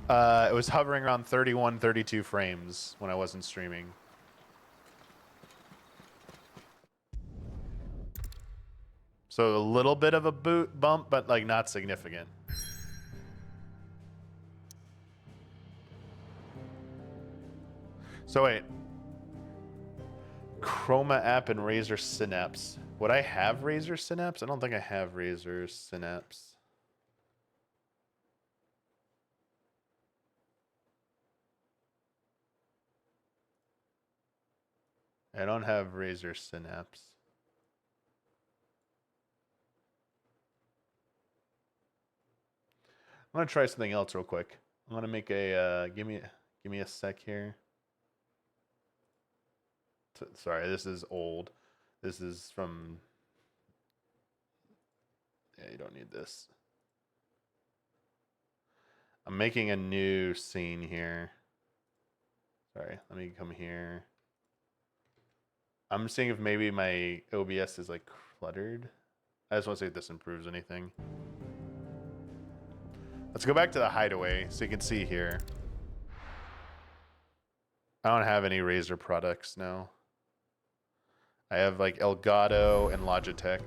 It was hovering around 31, 32 frames when I wasn't streaming. So a little bit of a boot bump, but like not significant. So wait. Chroma app and Razer Synapse. Would I have Razer Synapse? I don't think I have Razer Synapse. I don't have Razer Synapse. I'm gonna try something else real quick. I'm gonna make a give me a sec here. Sorry, this is old. This is from. Yeah, you don't need this. I'm making a new scene here. Sorry, let me come here. I'm seeing if maybe my OBS is like cluttered. I just want to see if this improves anything. Let's go back to the hideaway so you can see here. I don't have any Razer products now. I have like Elgato and Logitech.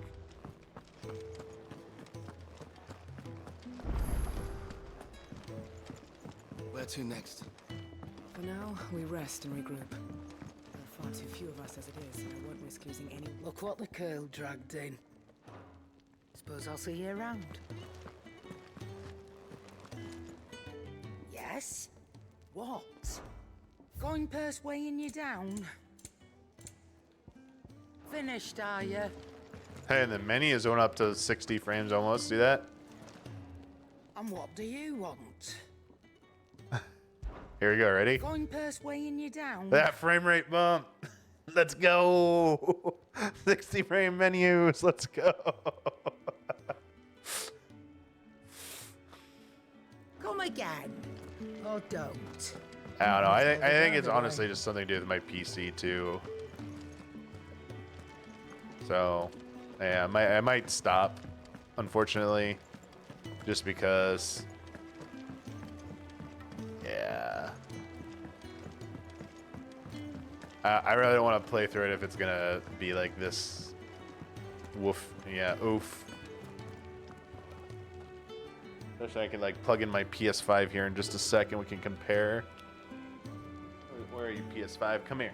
Where to next? For now, we rest and regroup. There are far too few of us as it is, and I won't risk losing any. Look what the curl dragged in. Suppose I'll see you around. Yes? What? Going purse weighing you down? Finished, are you? Hey, and the menu is going up to 60 frames almost. See that? And what do you want? Here we go. Ready? Going purse weighing you down? That frame rate bump. Let's go. 60 frame menus. Let's go. Come again. Or don't. I don't know. I think it's honestly just something to do with my PC too. So, yeah, I might stop, unfortunately, just because. Yeah. I really don't want to play through it if it's gonna be like this. Woof. Yeah. Oof. Especially I can like plug in my PS5 here in just a second. We can compare. Where are you, PS5? Come here.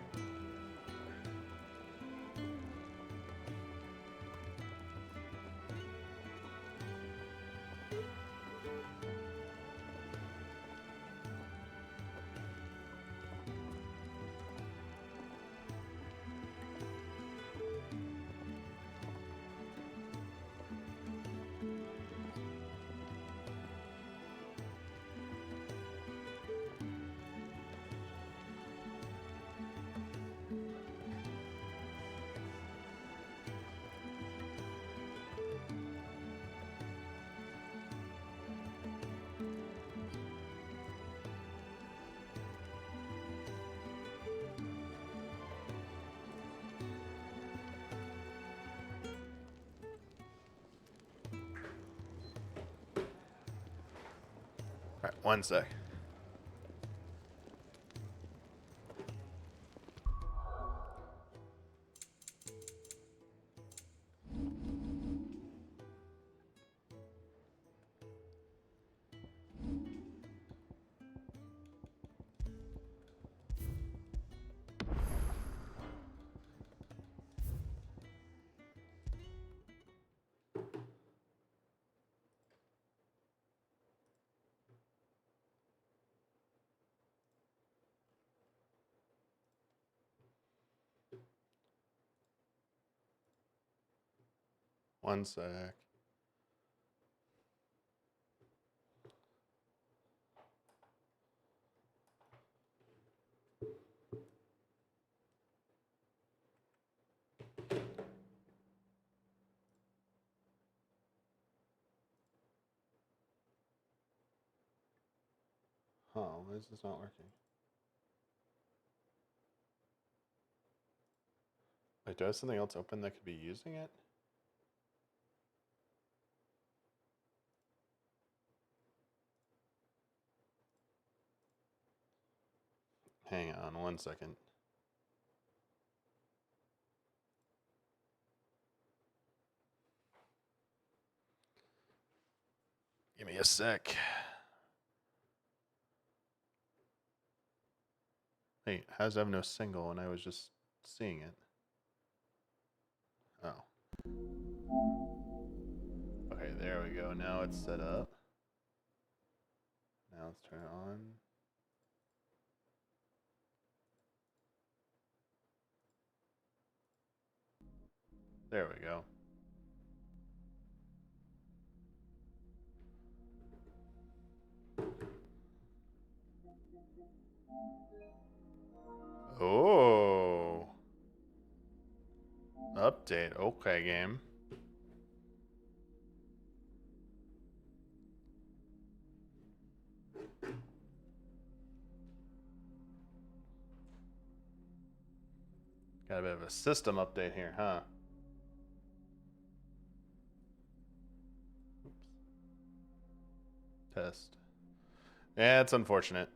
All right, one sec. One sec. Oh, why is this not working? Wait, do I have something else open that could be using it? Hang on 1 second. Give me a sec. Hey, how's that have no single when I was just seeing it? Oh. Okay, there we go. Now it's set up. Now let's turn it on. There we go. Oh. Update. Okay, game. Got a bit of a system update here, huh? Oops. Test. Yeah, it's unfortunate.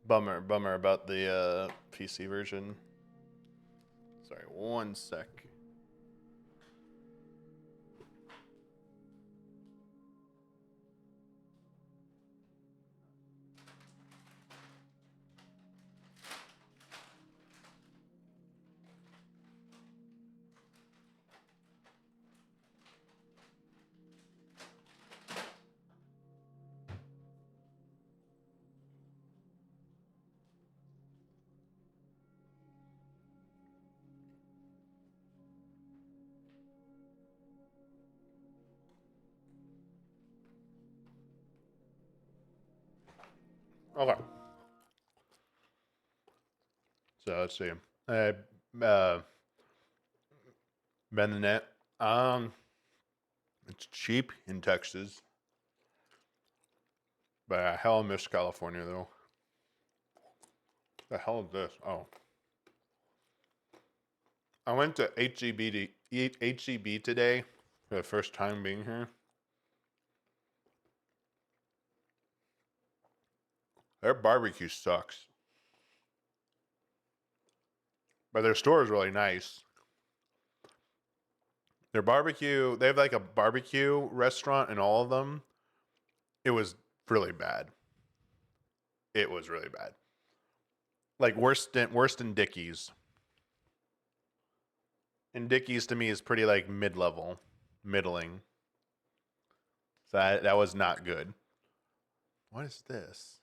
Bummer about the PC version. Sorry, 1 sec. Okay. So let's see. Bend the net. It's cheap in Texas, but I hell miss California though. The hell is this? Oh, I went to HEB today for the first time being here. Their barbecue sucks, but their store is really nice. Their barbecue, they have like a barbecue restaurant in all of them. It was really bad. It was really bad. Like worse than Dickie's. And Dickie's to me is pretty like mid-level, middling. So that was not good. What is this?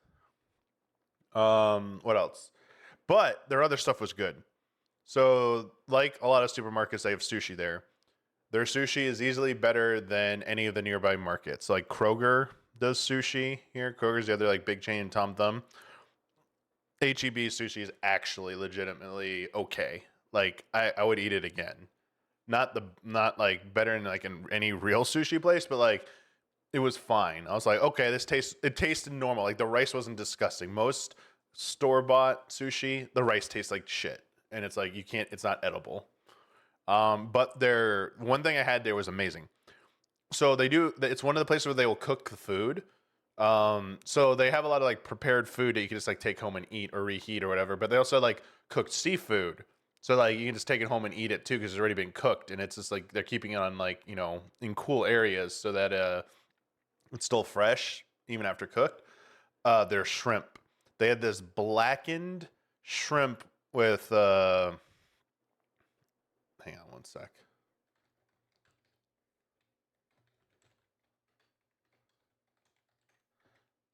What else? But their other stuff was good. So, like a lot of supermarkets, they have sushi there. Their sushi is easily better than any of the nearby markets. Like Kroger does sushi here. Kroger's the other like big chain in Tom Thumb. HEB sushi is actually legitimately okay. Like I would eat it again. Not like better than like in any real sushi place, but like it was fine. I was like, okay, it tasted normal. Like the rice wasn't disgusting. Most store-bought sushi, the rice tastes like shit. And it's like it's not edible. But one thing I had there was amazing. So it's one of the places where they will cook the food. So they have a lot of like prepared food that you can just like take home and eat or reheat or whatever. But they also like cooked seafood. So like you can just take it home and eat it too because it's already been cooked. And it's just like they're keeping it on like, in cool areas so that it's still fresh even after cooked. Their shrimp. They had this blackened shrimp with hang on 1 sec.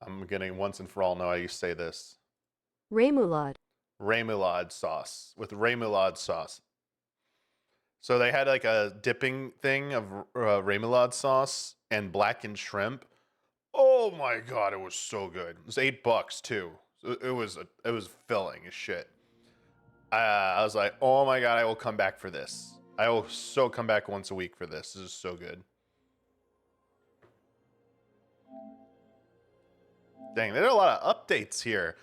I'm gonna once and for all know how you say this. Remoulade. Remoulade sauce. With remoulade sauce. So they had like a dipping thing of remoulade sauce and blackened shrimp. Oh my god, it was so good. It was $8 too. It was filling as shit. I was like, oh my god, I will come back for this. I will so come back once a week for this. This is so good. Dang, there are a lot of updates here.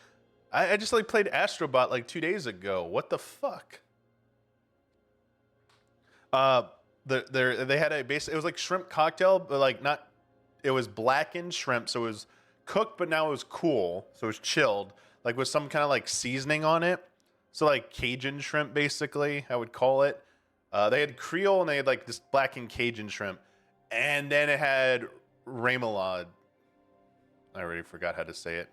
I just like played Astrobot like 2 days ago. What the fuck? They had it was like shrimp cocktail, but like not. It was blackened shrimp, so it was cooked, but now it was cool, so it was chilled, like with some kind of like seasoning on it. So like Cajun shrimp, basically, I would call it. They had Creole and they had like this blackened Cajun shrimp, and then it had remoulade. I already forgot how to say it.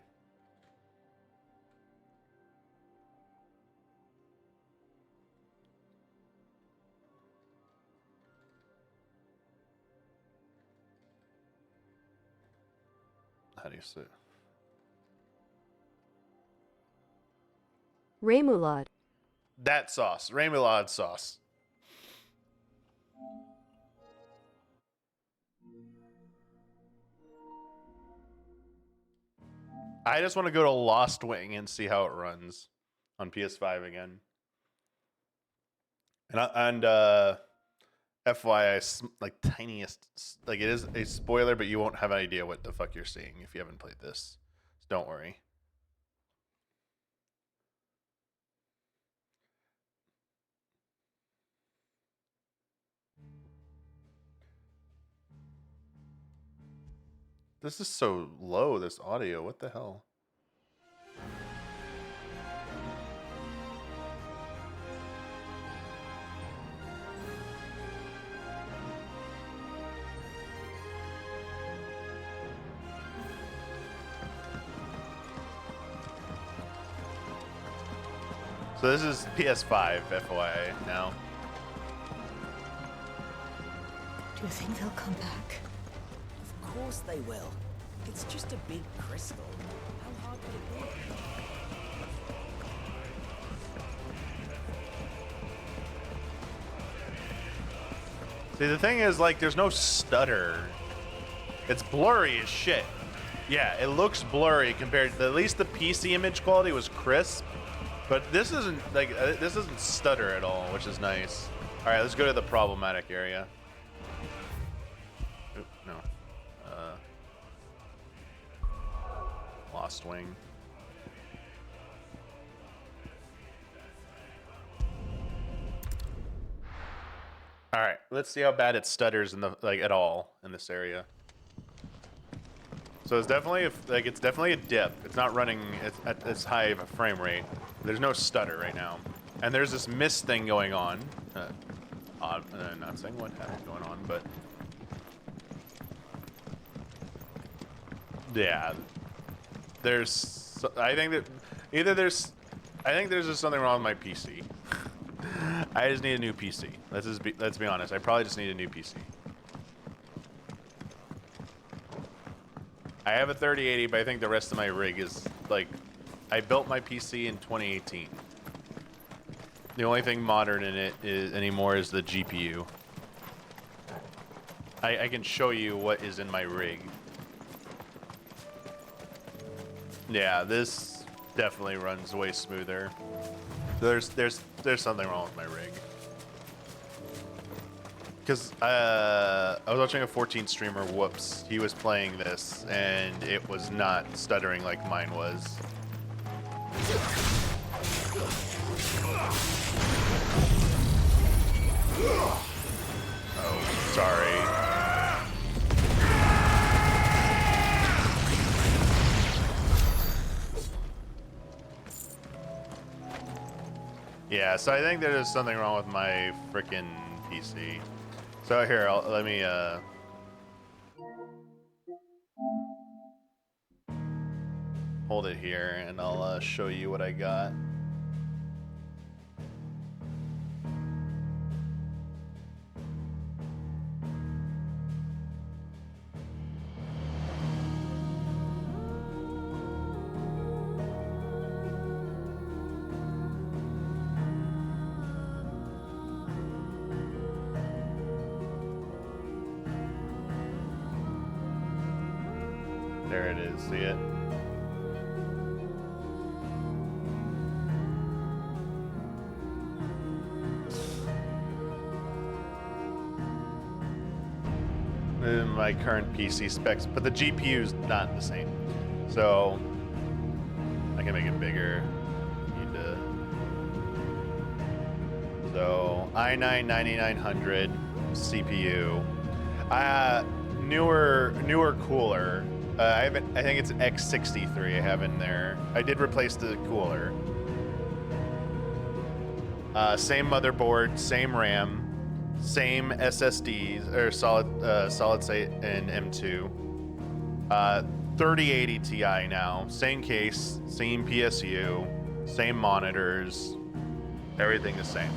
How do you say it? Remoulade. That sauce, remoulade sauce. I just want to go to Lost Wing and see how it runs on PS5 again. And FYI, like tiniest, like it is a spoiler, but you won't have an idea what the fuck you're seeing if you haven't played this. So don't worry. This is so low, this audio. What the hell? So this is PS5, FYI, now. Do you think they'll come back? Of course they will. It's just a big crystal. How hard could it be? See, the thing is, like, there's no stutter. It's blurry as shit. Yeah, it looks blurry compared to, at least the PC image quality was crisp. But this isn't, like, this doesn't stutter at all, which is nice. All right, let's go to the problematic area. Oop, no. Lost Wing. All right, let's see how bad it stutters in the at all in this area. So it's definitely it's definitely a dip. It's not running at as high of a frame rate. There's no stutter right now, and there's this mist thing going on. Not saying what happened going on, but yeah, there's. I think there's just something wrong with my PC. I just need a new PC. Let's be honest. I probably just need a new PC. I have a 3080, but I think the rest of my rig is like, I built my PC in 2018. The only thing modern in it anymore is the GPU. I can show you what is in my rig. Yeah, this definitely runs way smoother. There's something wrong with my rig. Because I was watching a 14 streamer, whoops, he was playing this, and it was not stuttering like mine was. Oh, sorry. Yeah, so I think there's something wrong with my frickin' PC. So here, let me hold it here, and I'll show you what I got. There it is, see it? My current PC specs, but the GPU is not the same. So I can make it bigger. Need to. So i9 9900 CPU. newer cooler. I think it's an X63 I have in there. I did replace the cooler. Same motherboard, same RAM, same SSDs or solid state and M2. 3080 Ti now, same case, same PSU, same monitors, everything the same.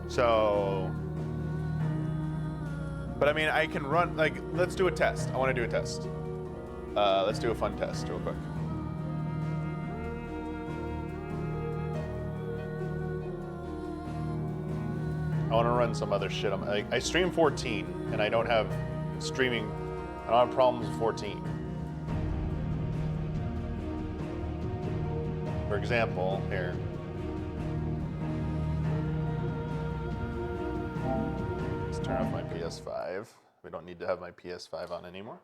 So, but I mean, I can run, like, let's do a test. I want to do a test. Let's do a fun test real quick. I want to run some other shit. I stream 14, and I don't have streaming. I don't have problems with 14. For example, here. Let's turn off my PS5. We don't need to have my PS5 on anymore.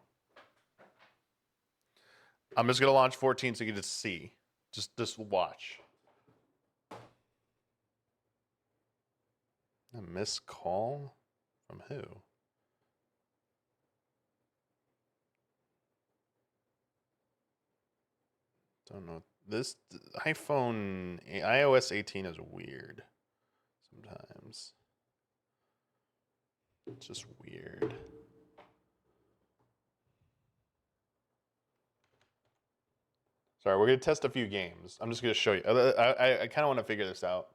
I'm just gonna launch 14 so you can just see. Just watch. A missed call? From who? Don't know. This iOS 18 is weird sometimes. It's just weird. Sorry, we're gonna test a few games. I'm just gonna show you. I kind of want to figure this out.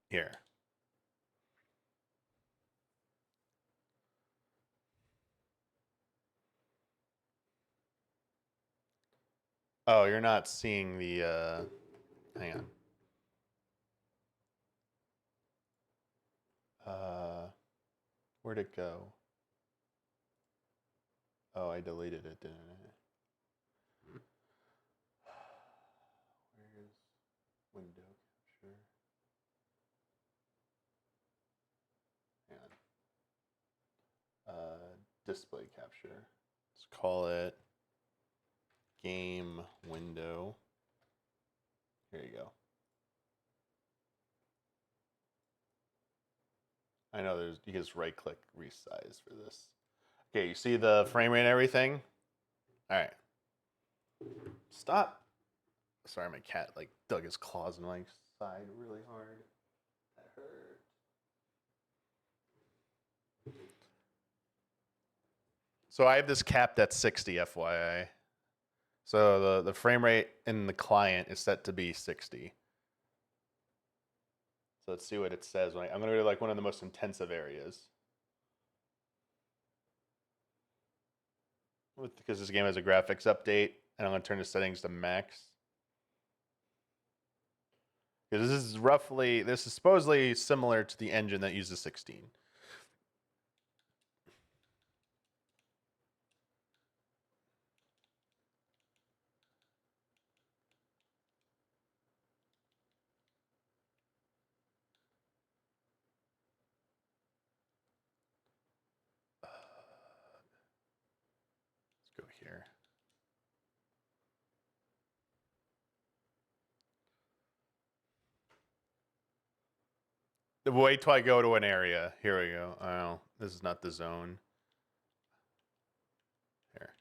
Here. Oh, you're not seeing the, hang on. Where'd it go? Oh, I deleted it, didn't I? Where's window capture? Hang on. Display capture. Let's call it game window. Here you go. I know you can just right click resize for this. Okay, you see the frame rate and everything? All right. Stop. Sorry, my cat like dug his claws in my side really hard. That hurt. So I have this capped at 60, FYI. So the frame rate in the client is set to be 60. So let's see what it says. I'm going to go to like one of the most intensive areas. Because this game has a graphics update, and I'm going to turn the settings to max. Because this is supposedly similar to the engine that uses 16. Let's go here. Wait till I go to an area. Here we go. Oh, this is not the zone. Here.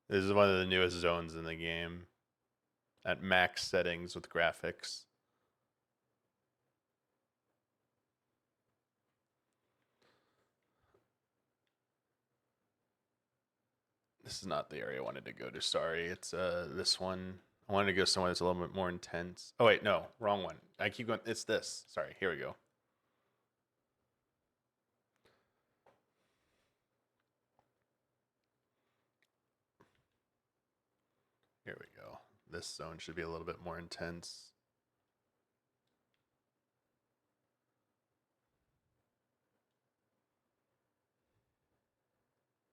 This is one of the newest zones in the game. At max settings with graphics. This is not the area I wanted to go to. Sorry, it's this one. I wanted to go somewhere that's a little bit more intense. Oh wait, no, wrong one. I keep going. It's this. Sorry. Here we go. Here we go. This zone should be a little bit more intense.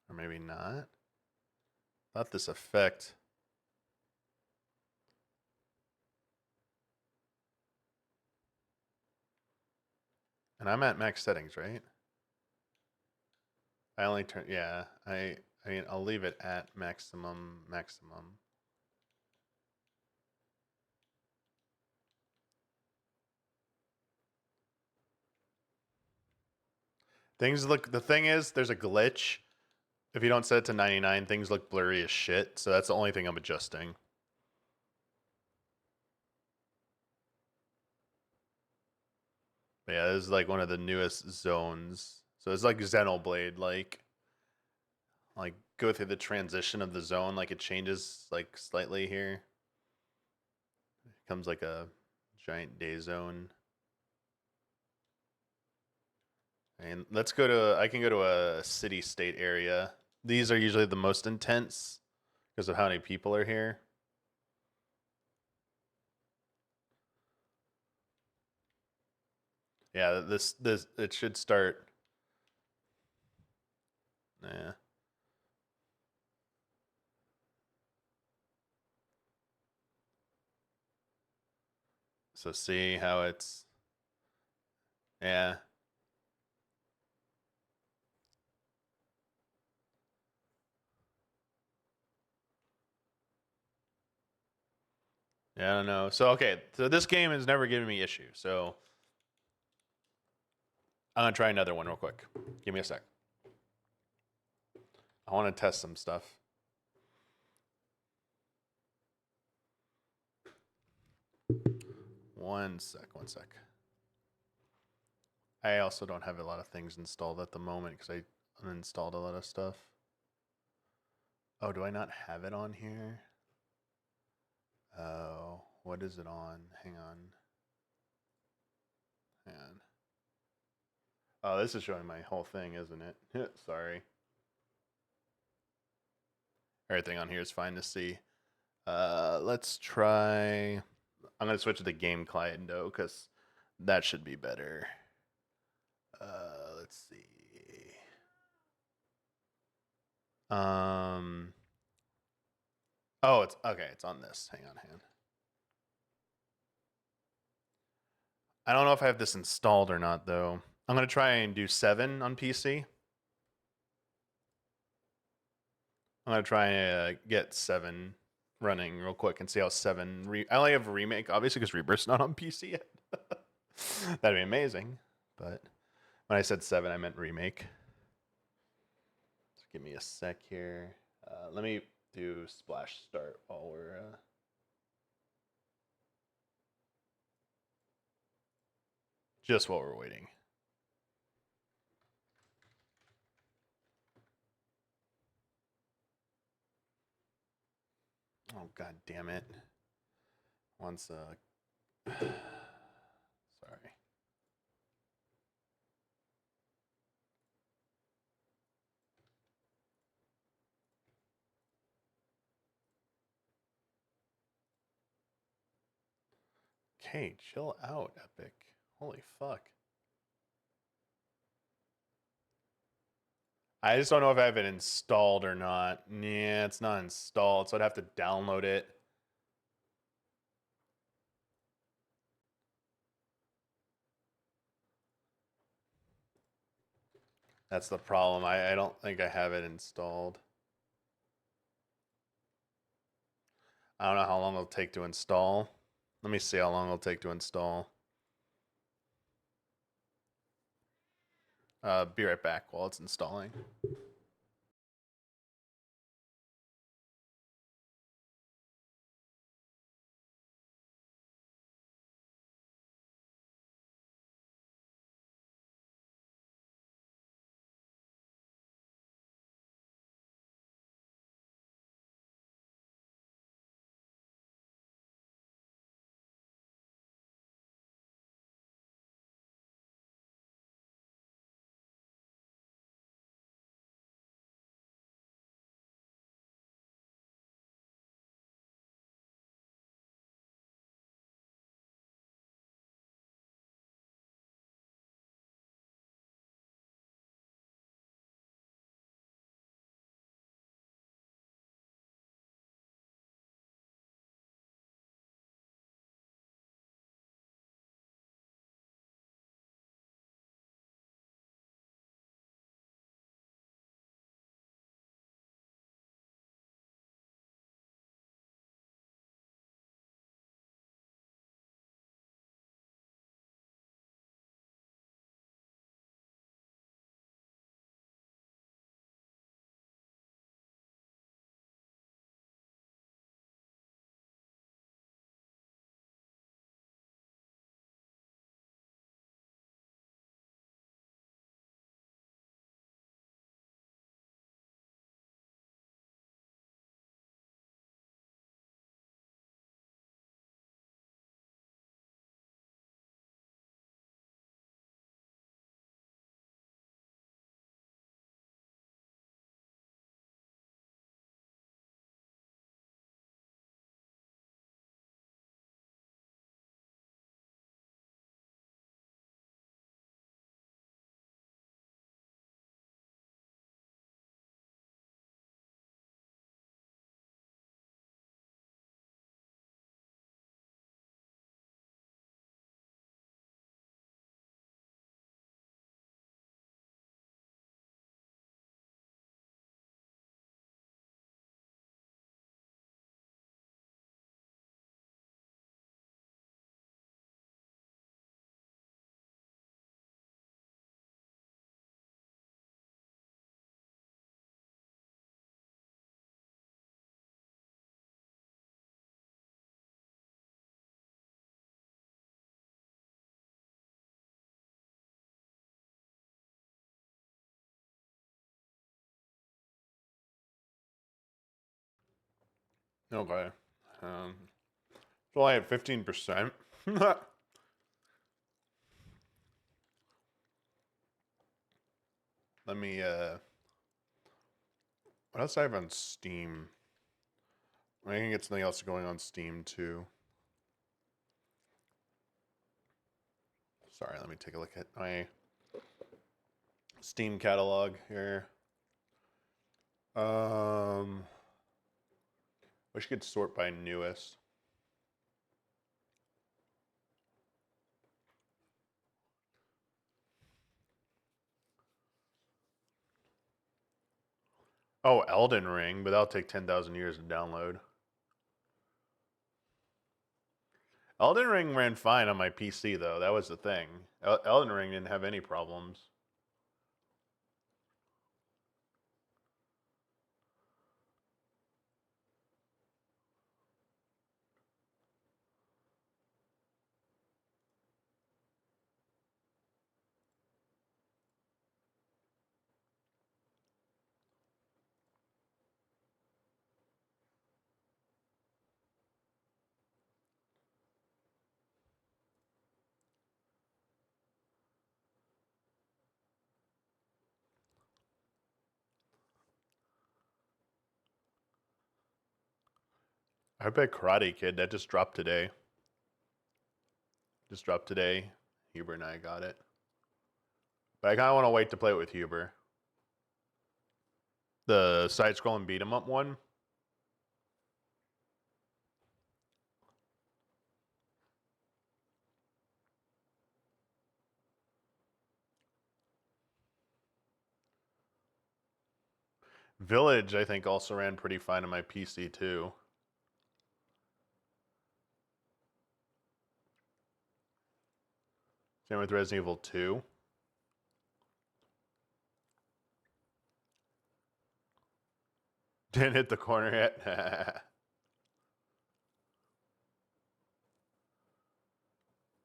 Or maybe not. Thought this effect And I'm at max settings, right? I only turn, yeah, I mean, I'll leave it at maximum. Things look, the thing is, there's a glitch. If you don't set it to 99, things look blurry as shit. So that's the only thing I'm adjusting. But yeah, this is like one of the newest zones. So it's like Xenoblade, like go through the transition of the zone, like it changes like slightly here. It becomes like a giant day zone. And let's go to, I can go to a city state area. These are usually the most intense because of how many people are here. Yeah, this it should start. Yeah. So see how it's, yeah. Yeah, I don't know. So okay, so this game has never given me issue. So I'm gonna try another one real quick. Give me a sec. I want to test some stuff. One sec. I also don't have a lot of things installed at the moment because I uninstalled a lot of stuff. Oh, do I not have it on here? Oh, what is it on? Hang on. Oh, this is showing my whole thing, isn't it? Sorry. Everything on here is fine to see. Let's try. I'm gonna switch to the game client though, because that should be better. Let's see. Oh, it's okay. It's on this. Hang on. I don't know if I have this installed or not though. I'm gonna try and do 7 on PC. I'm gonna try and get 7 running real quick and see how 7. I only have a remake, obviously, because Rebirth's not on PC yet. That'd be amazing. But when I said 7, I meant remake. Just give me a sec here. Let me do splash start while we're. Just while we're waiting. Oh, god damn it. One sec. Sorry. Okay, chill out, Epic. Holy fuck. I just don't know if I have it installed or not. Yeah, it's not installed, so I'd have to download it. That's the problem. I don't think I have it installed. I don't know how long it'll take to install. Let me see how long it'll take to install. Be right back while it's installing. Okay. It's only at 15%. Let me, what else do I have on Steam? I can get something else going on Steam too. Sorry, let me take a look at my Steam catalog here. Wish you could sort by newest. Oh, Elden Ring, but that'll take 10,000 years to download. Elden Ring ran fine on my PC, though. That was the thing. Elden Ring didn't have any problems. I bet Karate Kid, that just dropped today. Just dropped today. Huber and I got it. But I kind of want to wait to play it with Huber. The side-scrolling beat-em-up one. Village, I think, also ran pretty fine on my PC, too. Same with Resident Evil 2. Didn't hit the corner yet.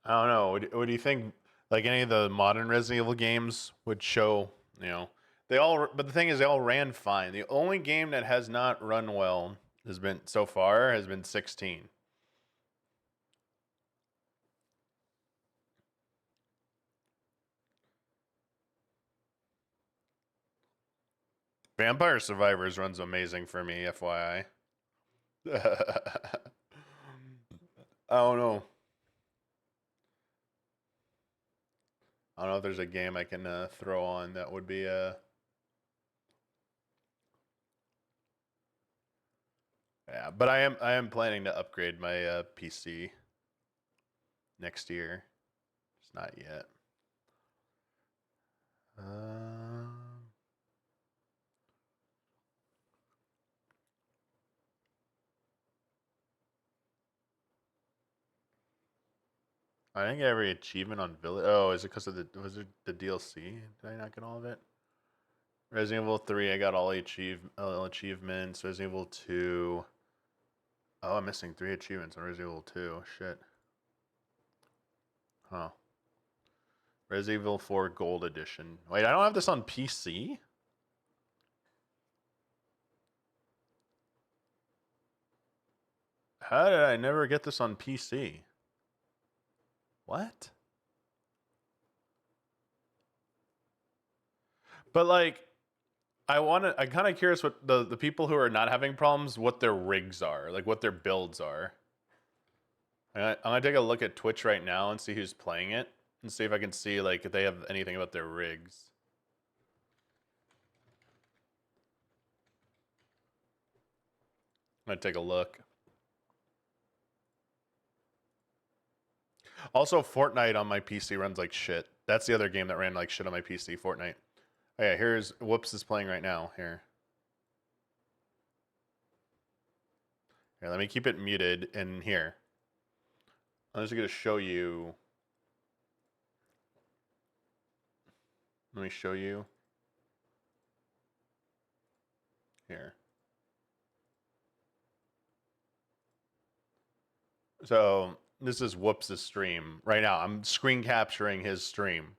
I don't know. What do you think? Like any of the modern Resident Evil games would show, you know, they all. But the thing is, they all ran fine. The only game that has not run well has been 16. Vampire Survivors runs amazing for me, FYI. I don't know. I don't know if there's a game I can throw on that would be yeah, but I am planning to upgrade my PC next year. It's not yet. I didn't get every achievement on Village. Oh, is it because of was it the DLC? Did I not get all of it? Resident Evil 3, I got all achievements. Resident Evil 2. Oh, I'm missing 3 achievements on Resident Evil 2. Shit. Huh. Resident Evil 4 Gold Edition. Wait, I don't have this on PC? How did I never get this on PC? What? But like, I'm kind of curious what the people who are not having problems, what their rigs are, like what their builds are. I'm gonna take a look at Twitch right now and see who's playing it, and see if I can see like if they have anything about their rigs. I'm gonna take a look. Also, Fortnite on my PC runs like shit. That's the other game that ran like shit on my PC, Fortnite. Oh yeah, here's Whoops is playing right now. Here, let me keep it muted in here. I'm just gonna show you. Let me show you. Here. So this is Whoops' stream right now. I'm screen capturing his stream.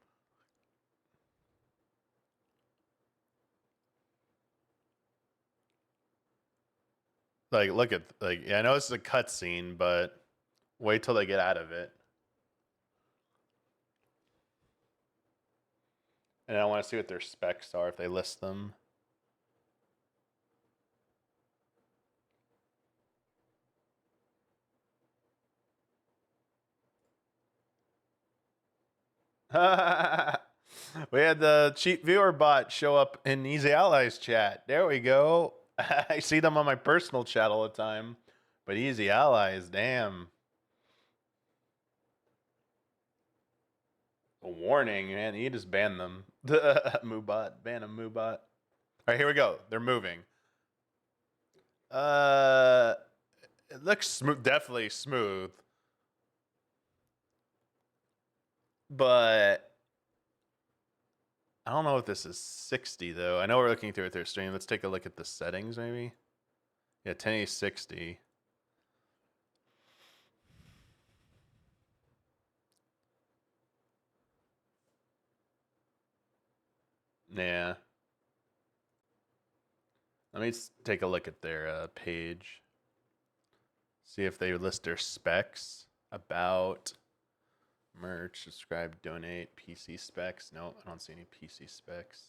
like look at like yeah, I know this is a cutscene, but wait till they get out of it. And I want to see what their specs are if they list them. We had the cheap viewer bot show up in Easy Allies chat. There we go. I see them on my personal chat all the time. But Easy Allies, damn. A warning, man. You just ban them. Moobot. Ban them, Moobot. All right, here we go. They're moving. It looks smooth, definitely smooth. But I don't know if this is 60 though. I know we're looking through it their stream. Let's take a look at the settings maybe. Yeah, 1080 60. Yeah. Let me take a look at their page. See if they list their specs. About merch, subscribe, donate, PC specs. No, I don't see any PC specs.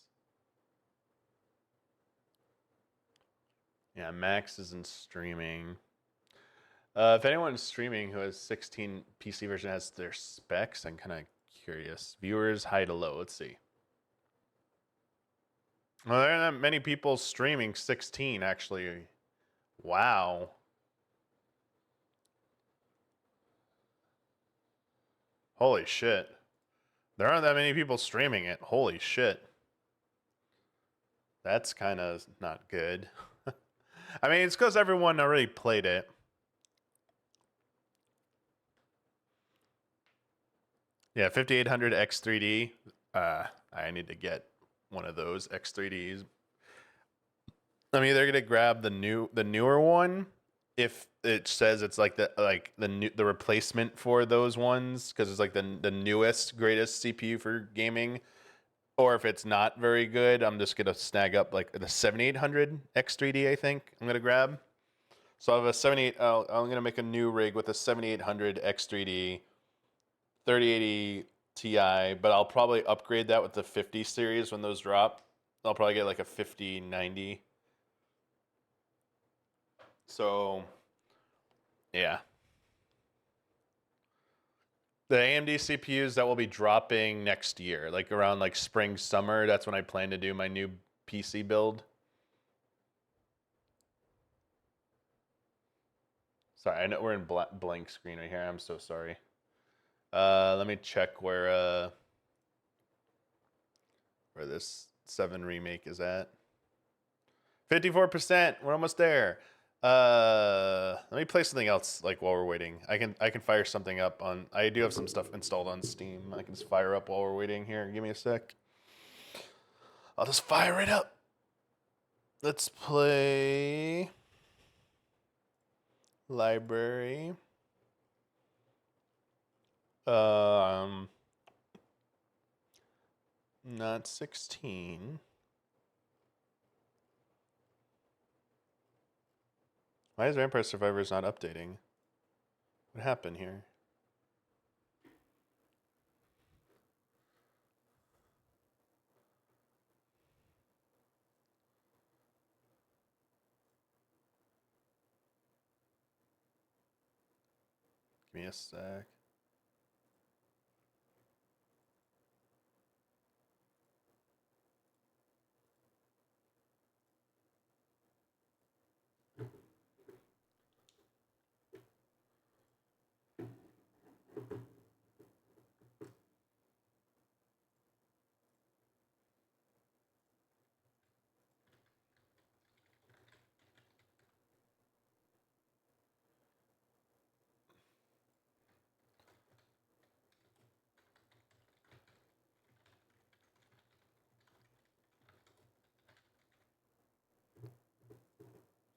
Yeah, Max isn't streaming. If anyone's streaming who has 16 PC version has their specs, I'm kind of curious. Viewers high to low. Let's see. Well, there aren't that many people streaming 16 actually. Wow. Holy shit. There aren't that many people streaming it. Holy shit. That's kind of not good. I mean, it's because everyone already played it. Yeah, 5800 X3D. I need to get one of those X3Ds. I'm either gonna grab the newer one if it says it's like the replacement for those ones because it's like the newest greatest CPU for gaming, or if it's not very good, I'm just gonna snag up like the 7800 X3D. I think I'm gonna grab. So I have a 78. I'm gonna make a new rig with a 7800 X3D, 3080 Ti, but I'll probably upgrade that with the 50 series when those drop. I'll probably get like a 5090. So, yeah. The AMD CPUs that will be dropping next year, like around like spring, summer, that's when I plan to do my new PC build. Sorry, I know we're in blank screen right here. I'm so sorry. Let me check where this 7 remake is at. 54%. We're almost there. Let me play something else like while we're waiting. I can fire something up on. I do have some stuff installed on Steam. I can just fire up while we're waiting here. Give me a sec. I'll just fire it up. Let's play library. Not 16. Why is Vampire Survivors not updating? What happened here? Give me a sec.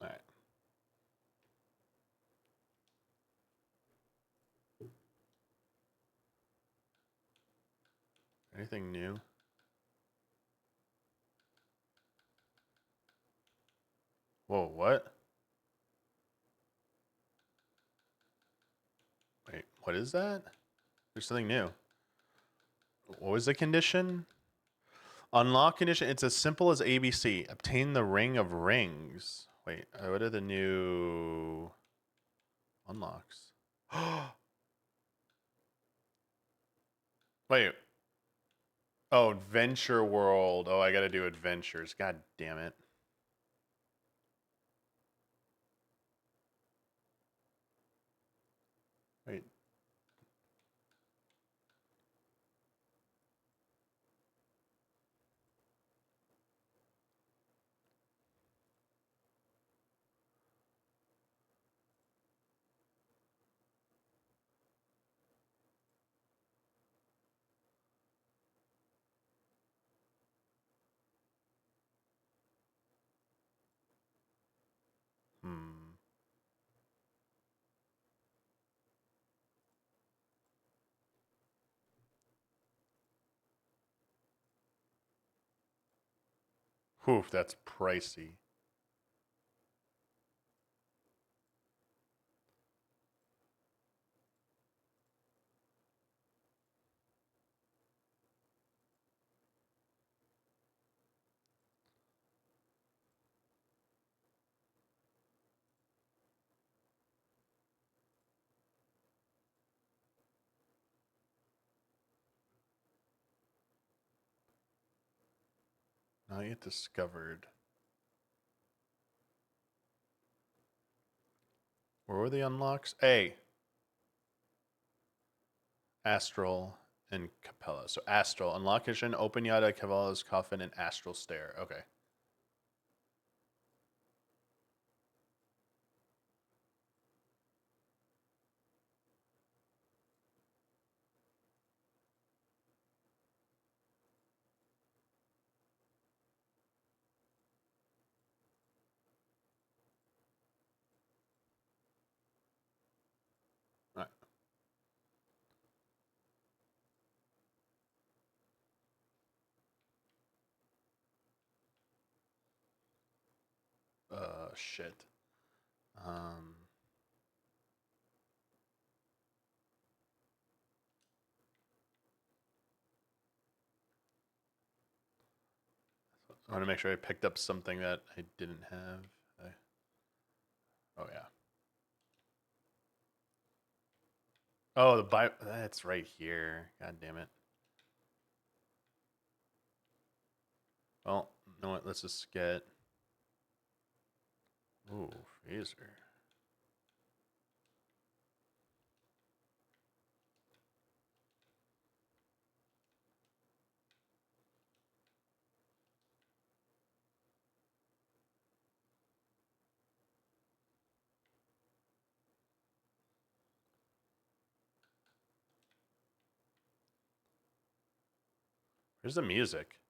All right. Anything new? Whoa, what? What is that? There's something new. What was the condition? Unlock condition. It's as simple as ABC. Obtain the Ring of Rings. Wait, what are the new unlocks? Wait. Oh, Adventure World. Oh, I gotta do adventures. God damn it. Wait. Hmm. Whew, that's pricey. Not yet discovered. Where were the unlocks? A. Astral and Capella. So Astral. Unlock condition. Open Yada, Capella's Coffin, and Astral Stair. Okay. All right. Shit. Um, I want to make sure I picked up something that I didn't have. Oh yeah. Oh, the Bible. That's right here. God damn it. Well, you know what? Let's just get. Ooh, Phaser. Where's the music?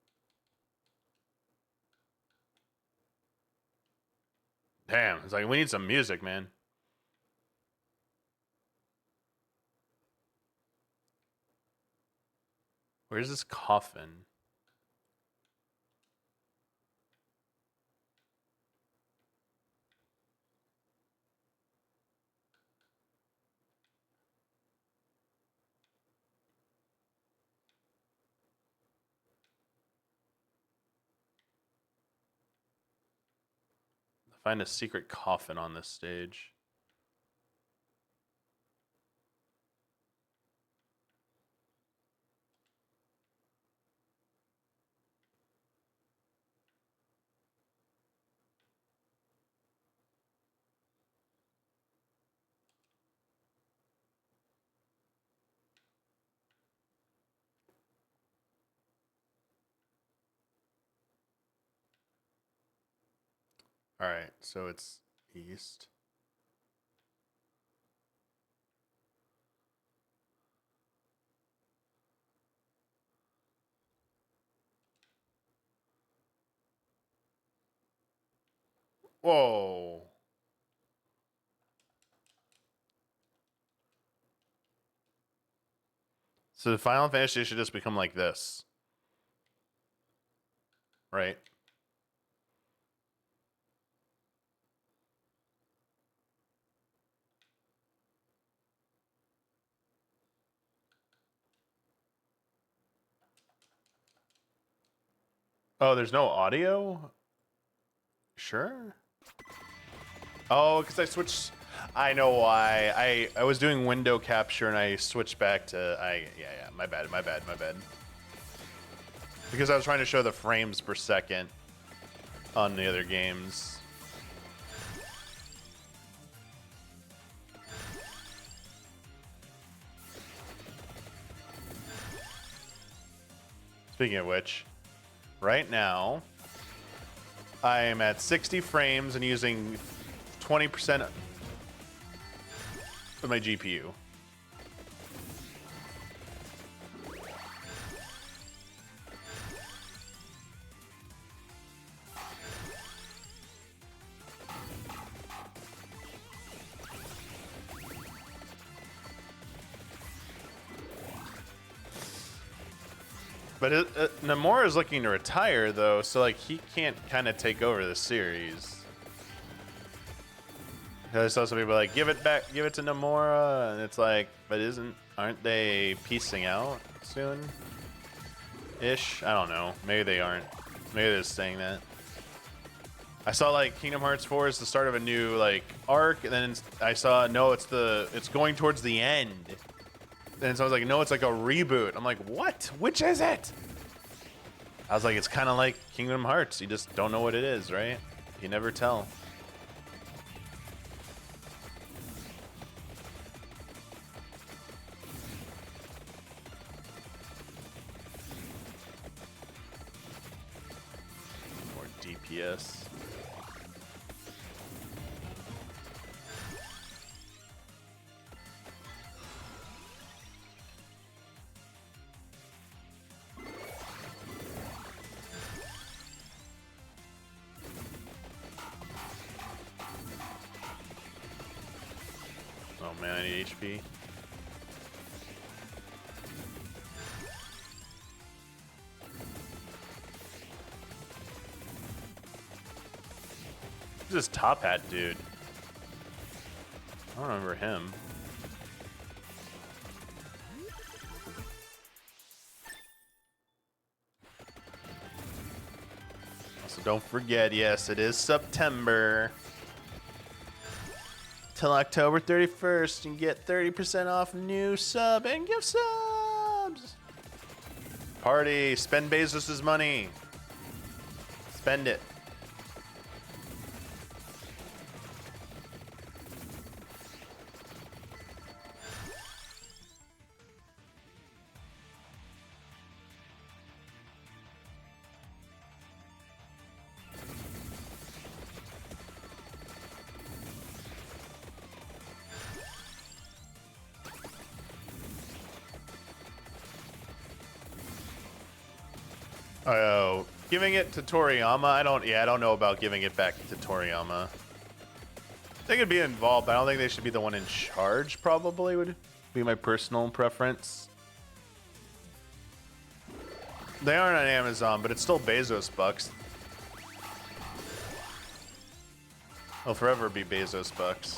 Damn, it's like we need some music, man. Where's this coffin? Find a secret coffin on this stage. All right, so it's east. Whoa. So the Final Fantasy should just become like this, right? Oh, there's no audio? Sure. Oh, because I switched. I know why. I was doing window capture and I switched back to yeah. My bad. Because I was trying to show the frames per second on the other games. Speaking of which, right now I am at 60 frames and using 20% of my GPU. But Namor is looking to retire, though, so like he can't kind of take over the series. I saw some people like, give it back, give it to Namora, and it's like, but aren't they piecing out soon? Ish? I don't know. Maybe they aren't. Maybe they're just saying that. I saw like Kingdom Hearts 4 is the start of a new like arc, and then I saw no, it's going towards the end. And so I was like, no, it's like a reboot. I'm like, what? Which is it? I was like, it's kind of like Kingdom Hearts. You just don't know what it is, right? You never tell. More DPS. Oh man, I need HP. Who's this top hat dude? I don't remember him. Also, don't forget, yes, it is September. Till October 31st, you can get 30% off new sub and gift subs. Party, spend Bezos's money. Spend it. Oh, giving it to Toriyama, I don't know about giving it back to Toriyama. They could be involved, but I don't think they should be the one in charge, probably, would be my personal preference. They aren't on Amazon, but it's still Bezos bucks. They'll forever be Bezos bucks.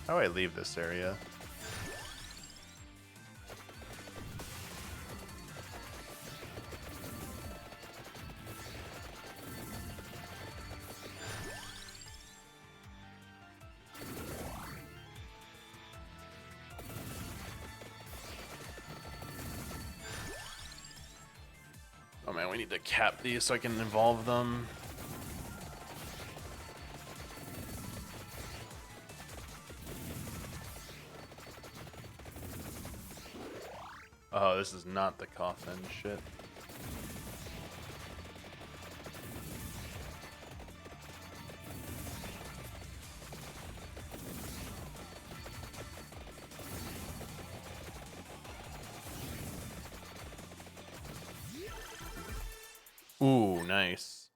How do I leave this area? Oh man, we need to cap these so I can evolve them. Oh, this is not the coffin shit. Ooh, nice.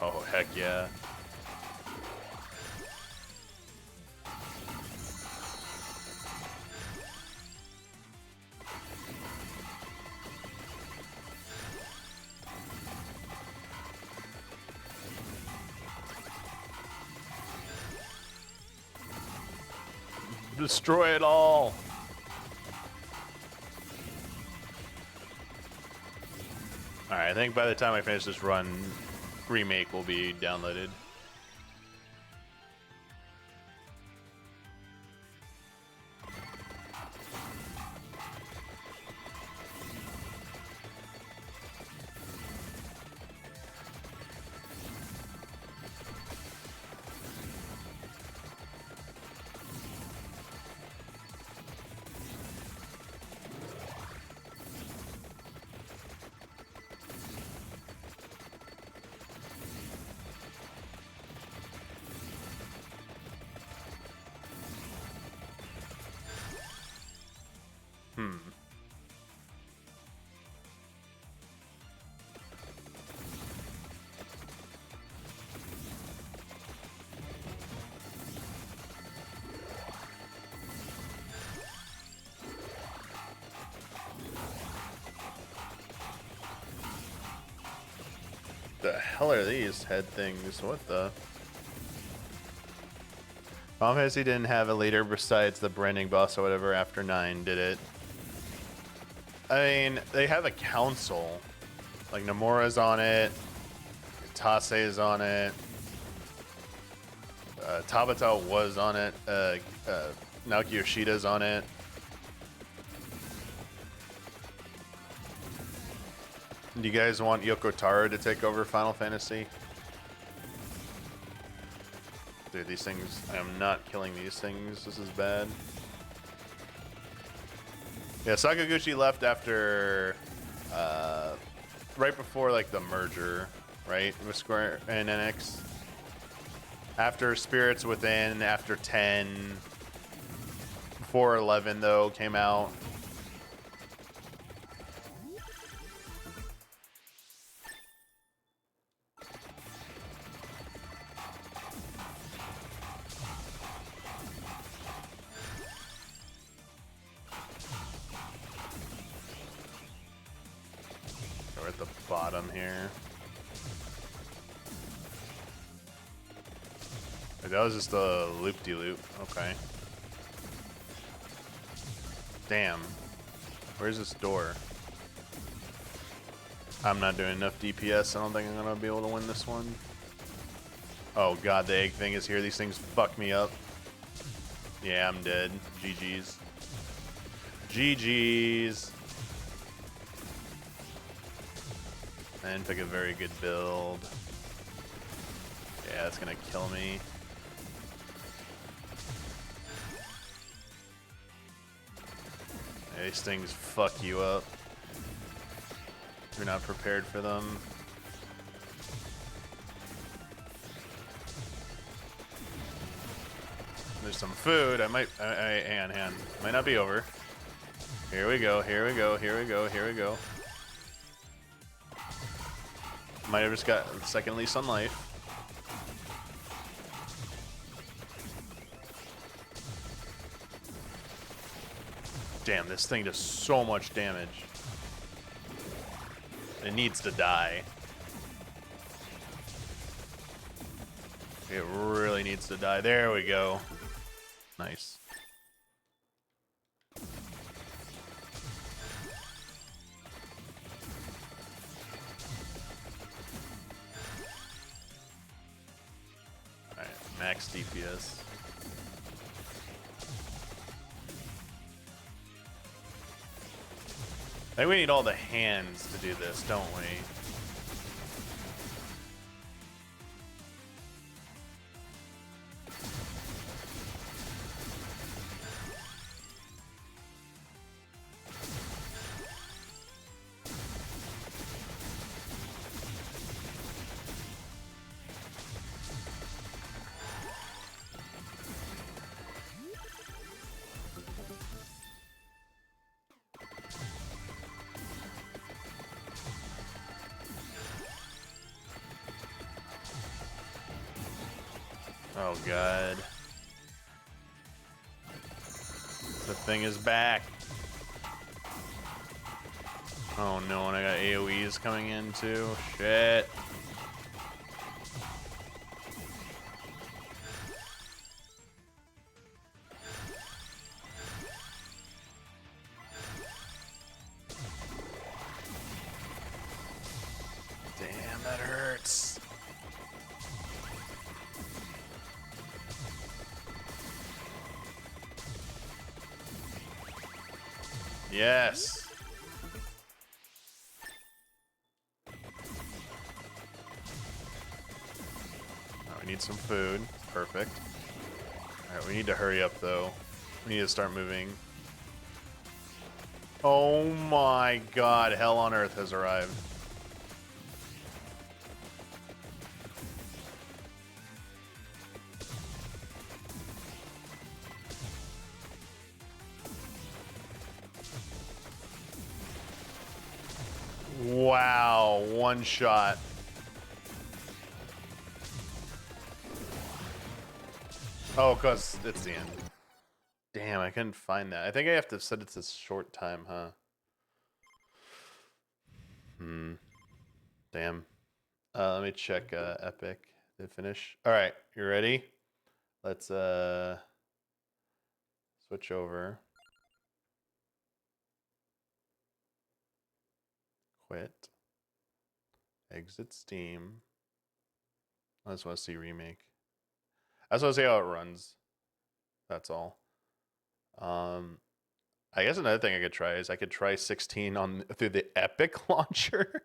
Oh, heck yeah. Destroy it all. Alright, I think by the time I finish this run, remake will be downloaded. The hell are these head things? What the? Final Fantasy didn't have a leader besides the branding boss or whatever after 9, did it? I mean, they have a council. Like, Nomura's on it. Tase is on it. Tabata was on it. Naoki Yoshida's on it. Do you guys want Yoko Taro to take over Final Fantasy? Dude, these things... I am not killing these things. This is bad. Yeah, Sakaguchi left after... right before, like, the merger, right? With Square and NX. After Spirits Within, after 10. Before 11, though, came out. We're at the bottom here. That was just a loop-de-loop. Okay. Damn. Where's this door? I'm not doing enough DPS. I don't think I'm gonna be able to win this one. Oh god, the egg thing is here. These things fuck me up. Yeah, I'm dead. GG's. GG's. I didn't pick a very good build. Yeah, it's gonna kill me. These things fuck you up. You're not prepared for them. There's some food. Hang on. Might not be over. Here we go. Here we go. Here we go. Here we go. Might have just got a second lease on life. Damn, this thing does so much damage. It needs to die. It really needs to die. There we go. Nice. Alright, max DPS. I think we need all the hands to do this, don't we? Oh god. The thing is back. Oh no, and I got AoEs coming in too. Shit. Yes. Oh, we need some food. Perfect. All right, we need to hurry up though. We need to start moving. Oh my God! Hell on Earth has arrived. Wow, one shot. Oh, because it's the end. Damn, I couldn't find that. I think I have to set it to short time, huh? Damn. Let me check Epic. Did it finish? All right, you ready? Let's switch over. Quit. Exit Steam. I just want to see remake. I just want to see how it runs. That's all. I guess another thing I could try is I could try 16 on through the Epic launcher.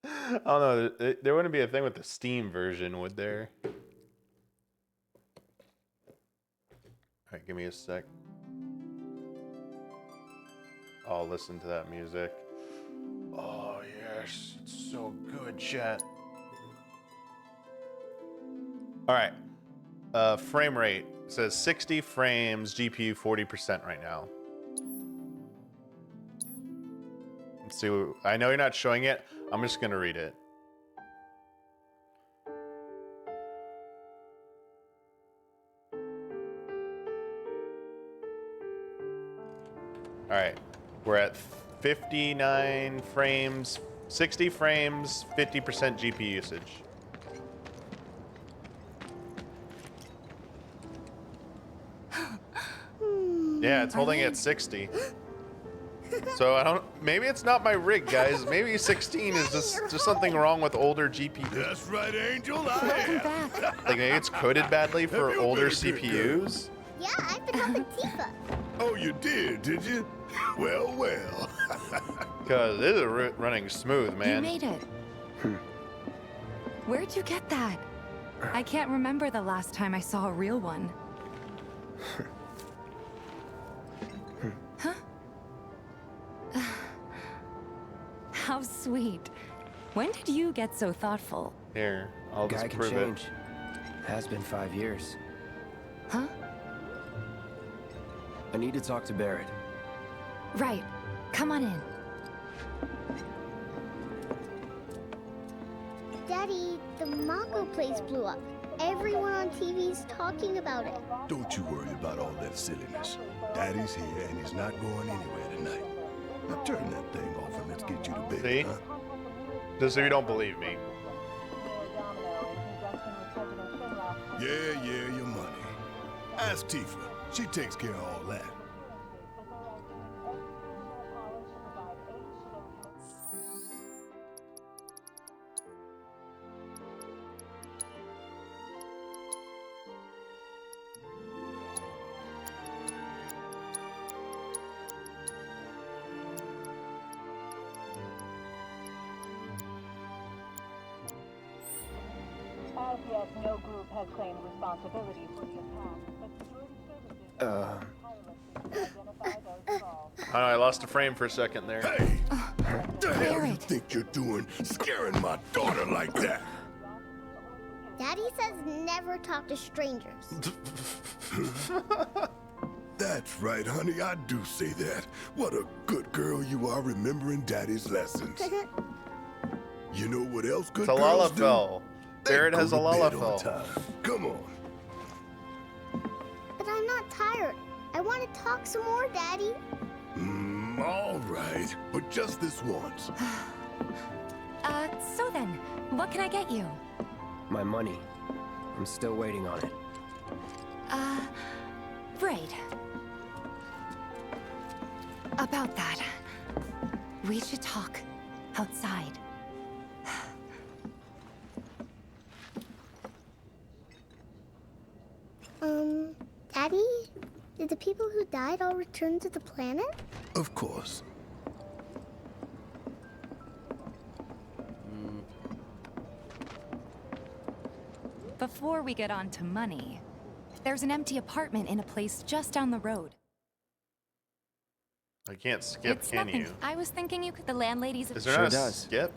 I don't know. There wouldn't be a thing with the Steam version, would there? All right, give me a sec. I'll listen to that music. Oh yes, it's so good, chat. All right. Frame rate says 60 frames, GPU 40% right now. Let's see. I know you're not showing it. I'm just gonna read it. All right, we're at 59 frames, 60 frames, 50% GPU usage. Yeah, it's holding at 60. So I don't. Maybe it's not my rig, guys. Maybe 16 is just something wrong with older GPUs. That's right, Angel. Welcome back. Like maybe it's coded badly for Have you older been a good CPUs. Yeah, I've been helping Tifa. Oh, you did you? Well, well. Because it is running smooth, You man. made it. Where'd you get that? I can't remember the last time I saw a real one. Huh? How sweet. When did you get so thoughtful? Here, I'll Guy just can prove change. it. Has been 5 years. Huh? I need to talk to Barrett. Right. Come on in. Daddy, the Mako place blew up. Everyone on TV's talking about it. Don't you worry about all that silliness. Daddy's here and he's not going anywhere tonight. Now turn that thing off and let's get you to bed. See? Huh? Just if you don't believe me. Yeah, your money. Ask Tifa. She takes care of all that. As yet, no group has claimed responsibility for the attack, but security services tirelessly identify those involved. I know, I lost a frame for a second there. Hey! The hell you Barrett. think you're doing scaring my daughter like that? Daddy says never talk to strangers. That's right, honey. I do say that. What a good girl you are remembering Daddy's lessons. You know what else good It's a girls do? Lalafell. They Barrett go has a to bed on Lalafell. time. Come on. But I'm not tired. I want to talk some more, Daddy. All right. But just this once. So then, what can I get you? My money. I'm still waiting on it. Right. About that. We should talk outside. Daddy? Did the people who died all return to the planet? Of course. Before we get on to money, there's an empty apartment in a place just down the road. I can't skip, It's can nothing. you? I was thinking you could. The landladies. Is there Sure not a does. skip?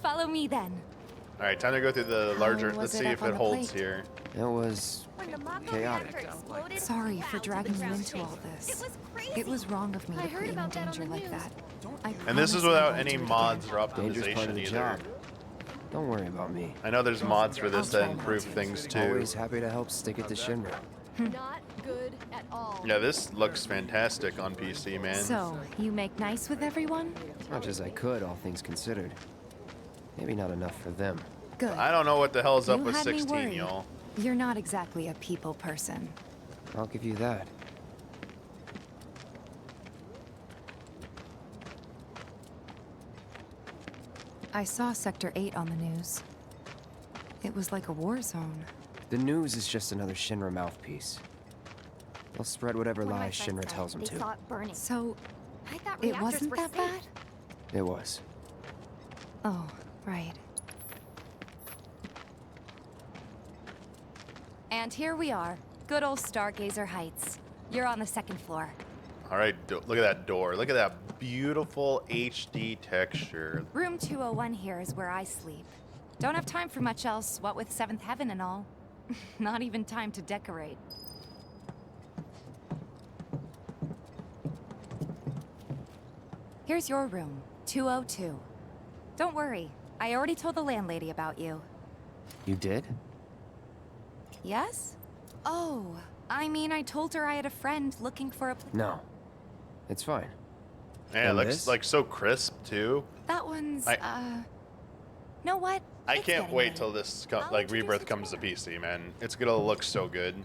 Follow me then. All right, time to go through the larger. was Let's it see up if on it the holds plate? here. It was chaotic. Sorry for dragging you into all this. It was wrong of me to put you in danger like that. And this is promise I without won't any do it mods again. or Dangerous part of optimization the either. job. Don't worry about me. I know there's mods for this I'll that try not improve to. things too. Always happy to help stick it to Shinra. Not good at all. Yeah, this looks fantastic on PC, man. So, you make nice with everyone? Much as I could, all things considered. Maybe not enough for them. Good. I don't know what the hell's up You with had me 16, worried. y'all. You're not exactly a people person. I'll give you that. I saw Sector 8 on the news. It was like a war zone. The news is just another Shinra mouthpiece. They'll spread whatever lies Shinra tells them to. burning. So, I thought it reactors wasn't were that safe. bad? It was. Oh, right. And here we are. Good old Stargazer Heights. You're on the second floor. All right, look at that door. Look at that beautiful HD texture. Room 201 here is where I sleep. Don't have time for much else, what with Seventh Heaven and all. Not even time to decorate. Here's your room, 202. Don't worry, I already told the landlady about you. You did? Yes? Oh, I mean, I told her I had a friend looking for a No. It's fine. Man, it And looks this? like so crisp too. That one's, I- know what? I It's can't getting wait late. till this I'll like introduce Rebirth you comes to tomorrow. PC, man. It's gonna look so good.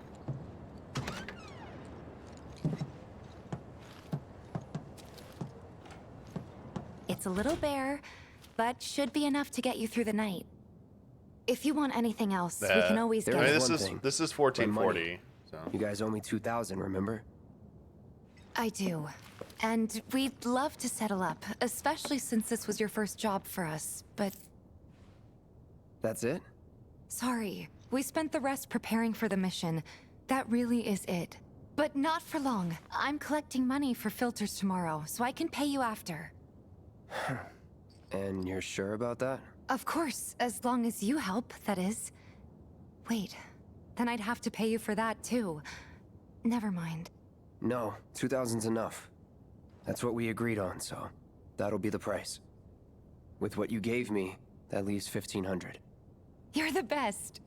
It's a little bare, but should be enough to get you through the night. If you want anything else, we can always There I get mean, is this one is thing. this is My 1440. money. So You guys owe me 2,000, remember? I do. And we'd love to settle up, especially since this was your first job for us. But That's it? sorry, we spent the rest preparing for the mission. That really is it. But not for long. I'm collecting money for filters tomorrow, so I can pay you after. And you're sure about that? Of course, as long as you help, that is. Wait, then I'd have to pay you for that too. Never mind. No, 2,000's enough. That's what we agreed on, so that'll be the price. With what you gave me, that leaves 1,500. You're the best.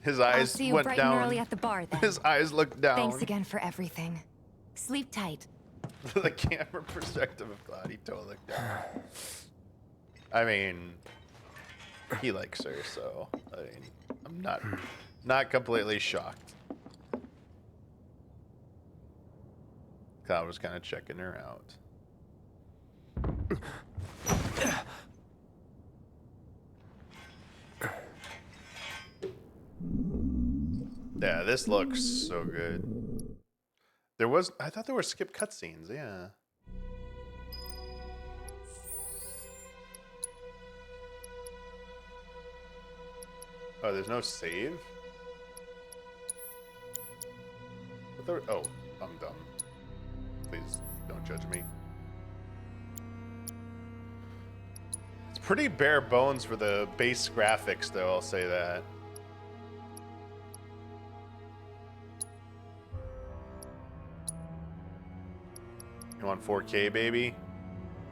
his I'll eyes see you went bright down. and early at the bar then. His eyes looked down. Thanks again for everything. Sleep tight. The camera perspective of Cloud, he totally looked down. I mean, he likes her, so I mean, I'm not completely shocked. Cloud was kind of checking her out. Yeah, this looks so good. I thought there were skip cutscenes, yeah. Oh, there's no save? Oh, I'm dumb. Please don't judge me. It's pretty bare bones for the base graphics, though, I'll say that. You want 4K, baby?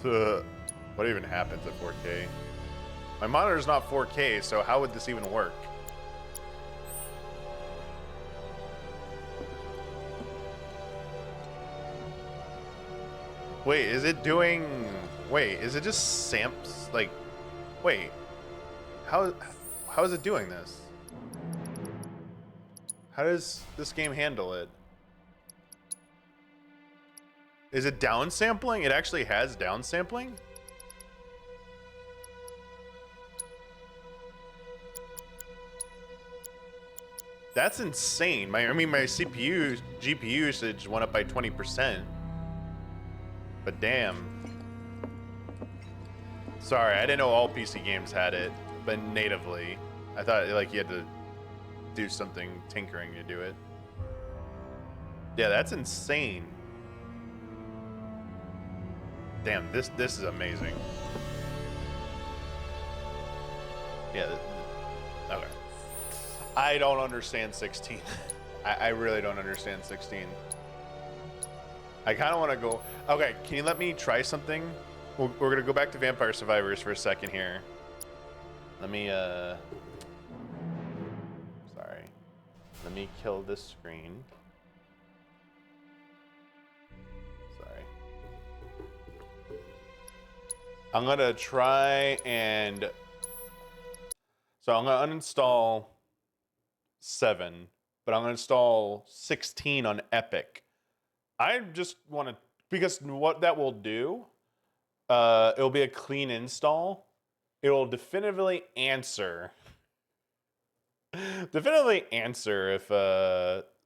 What even happens at 4K? My monitor's not 4K, so how would this even work? Wait, is it doing... Wait, is it just samps? Like, wait. How is it doing this? How does this game handle it? Is it downsampling? It actually has downsampling? That's insane. I mean, my GPU usage went up by 20%. But damn. Sorry, I didn't know all PC games had it, but natively. I thought like you had to do something tinkering to do it. Yeah, that's insane. Damn, this is amazing. Yeah. Okay. I don't understand 16. I really don't understand 16. I kind of want to go. Okay, can you let me try something? We're gonna go back to Vampire Survivors for a second here. Let me sorry. Let me kill this screen. Sorry. I'm gonna try and so I'm gonna uninstall 7, but I'm gonna install 16 on Epic. I just want to, because what that will do, it'll be a clean install. It will definitively answer if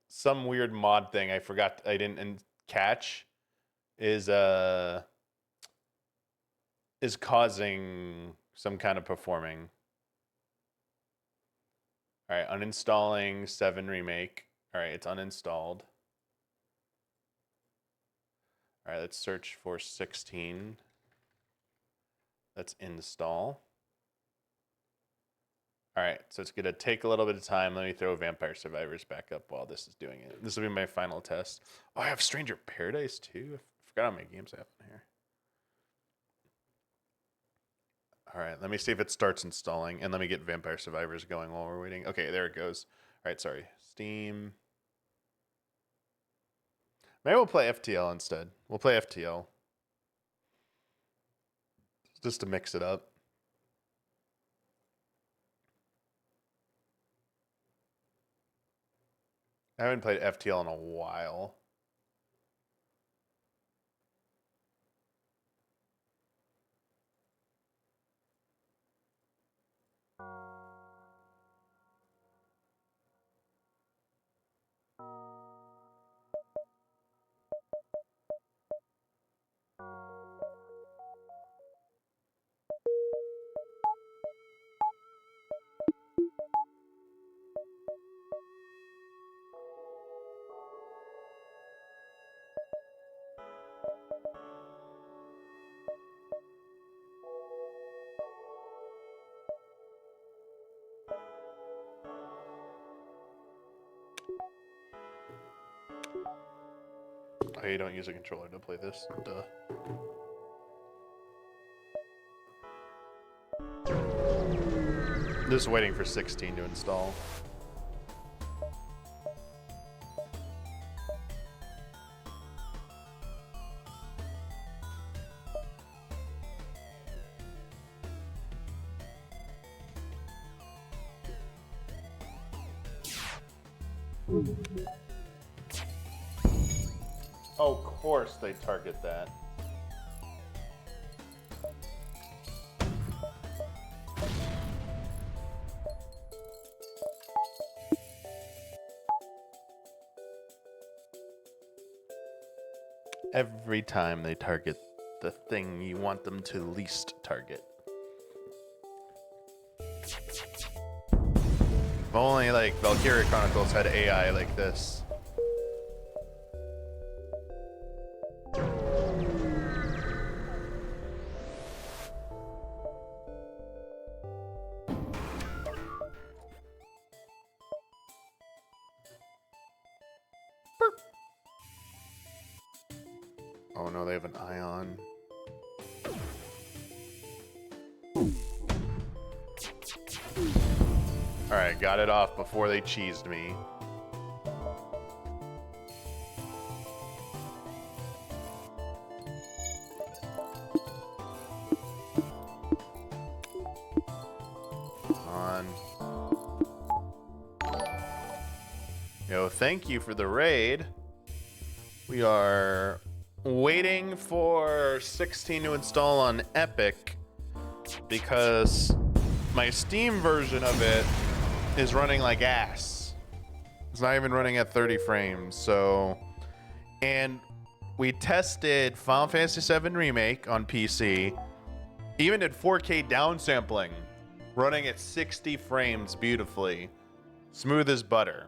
some weird mod thing I didn't catch is causing some kind of performing. All right, uninstalling 7 remake. All right, it's uninstalled. All right, let's search for 16. Let's install. All right, so it's gonna take a little bit of time. Let me throw Vampire Survivors back up while this is doing it. This will be my final test. Oh, I have Stranger Paradise too. I forgot how many games I have in here. All right, let me see if it starts installing, and let me get Vampire Survivors going while we're waiting. Okay, there it goes. All right, sorry. Steam. Maybe we'll play FTL instead. We'll play FTL. Just to mix it up. I haven't played FTL in a while. Oh, you don't use a controller to play this? Duh. Just waiting for 16 to install. Oh, of course they target that. Every time they target the thing you want them to least target. If only like Valkyria Chronicles had AI like this. Oh no, they have an ion. Alright, got it off before they cheesed me. On. Yo, thank you for the raid. We are waiting for 16 to install on Epic because my Steam version of it is running like ass. It's not even running at 30 frames. So, and we tested Final Fantasy VII Remake on PC, even at 4K downsampling, running at 60 frames beautifully, smooth as butter.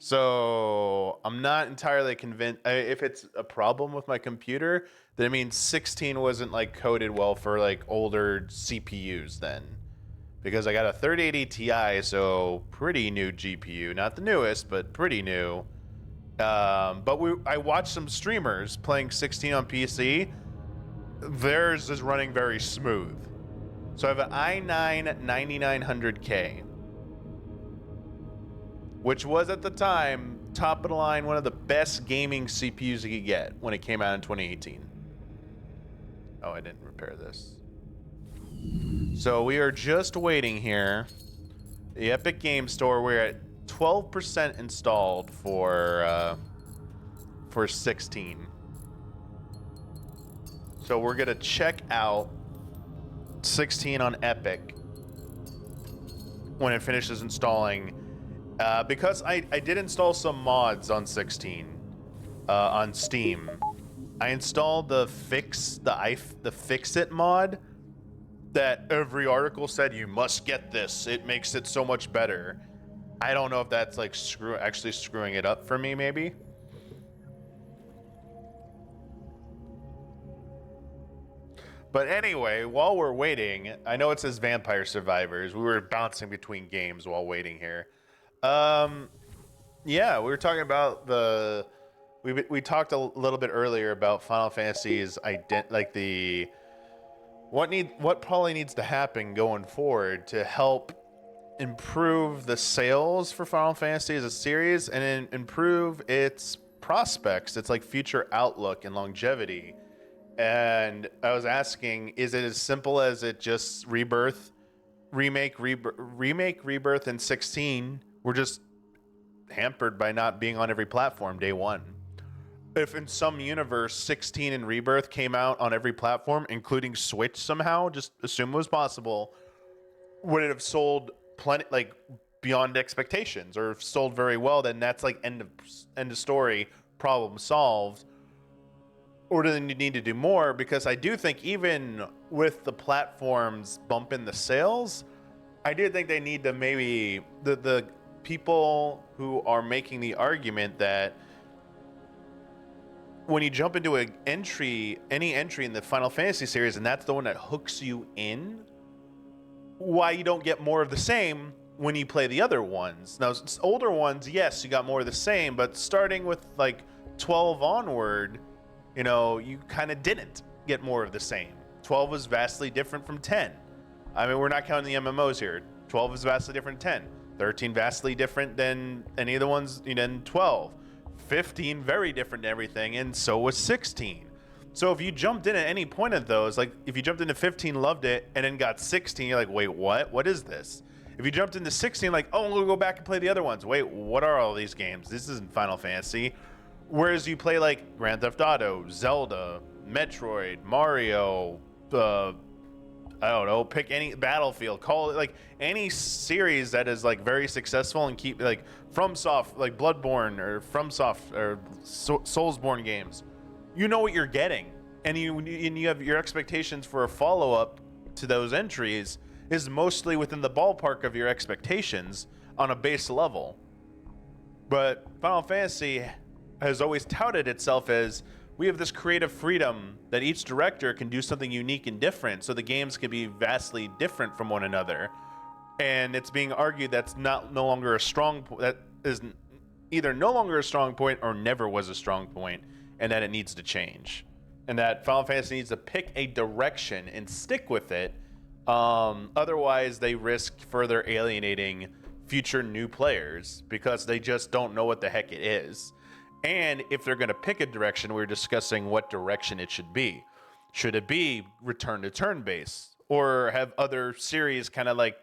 So I'm not entirely convinced. If it's a problem with my computer, then it means 16 wasn't like coded well for like older CPUs then. Because I got a 3080 Ti, so pretty new GPU. Not the newest, but pretty new. But I watched some streamers playing 16 on PC. Theirs is running very smooth. So I have an i9 9900K, which was at the time top of the line, one of the best gaming CPUs you could get when it came out in 2018. Oh, I didn't repair this. So we are just waiting here. The Epic Game Store, we're at 12% installed for 16. So we're gonna check out 16 on Epic when it finishes installing. Because I did install some mods on 16 on Steam. I installed the Fix-It mod that every article said you must get this. It makes it so much better. I don't know if that's like actually screwing it up for me, maybe. But anyway, while we're waiting, I know it says Vampire Survivors. We were bouncing between games while waiting here. Yeah, we were talking about we talked a little bit earlier about Final Fantasy's what probably needs to happen going forward to help improve the sales for Final Fantasy as a series and improve its prospects, its like future outlook and longevity. And I was asking, is it as simple as it just remake, rebirth, and 16? We're just hampered by not being on every platform day one. If in some universe 16 and Rebirth came out on every platform, including Switch somehow, just assume it was possible, would it have sold plenty, like beyond expectations, or sold very well? Then that's like end of story, problem solved. Or do they need to do more? Because I do think even with the platforms bumping the sales, I do think they need to maybe the people who are making the argument that when you jump into any entry in the Final Fantasy series, and that's the one that hooks you in, why you don't get more of the same when you play the other ones. Now, older ones, yes, you got more of the same, but starting with like 12 onward, you know, you kind of didn't get more of the same. 12 was vastly different from 10. I mean, we're not counting the MMOs here. 12 is vastly different than 10. 13 vastly different than any of the ones in 12. 15 very different than everything, and so was 16. So if you jumped in at any point of those, like if you jumped into 15, loved it, and then got 16, you're like, wait, what? What is this? If you jumped into 16, like, oh, we'll go back and play the other ones. Wait, what are all these games? This isn't Final Fantasy. Whereas you play like Grand Theft Auto, Zelda, Metroid, Mario, I don't know, pick any Battlefield, call it like any series that is like very successful and keep like FromSoft, like Bloodborne or FromSoft or Soulsborne games. You know what you're getting, and you have your expectations for a follow-up to those entries is mostly within the ballpark of your expectations on a base level. But Final Fantasy has always touted itself as, we have this creative freedom that each director can do something unique and different, so the games can be vastly different from one another. And it's being argued that's no longer a strong point, that is either no longer a strong point or never was a strong point, and that it needs to change. And that Final Fantasy needs to pick a direction and stick with it. Otherwise, they risk further alienating future new players because they just don't know what the heck it is. And if they're going to pick a direction, we're discussing what direction it should be. Should it be return to turn-based, or have other series kind of like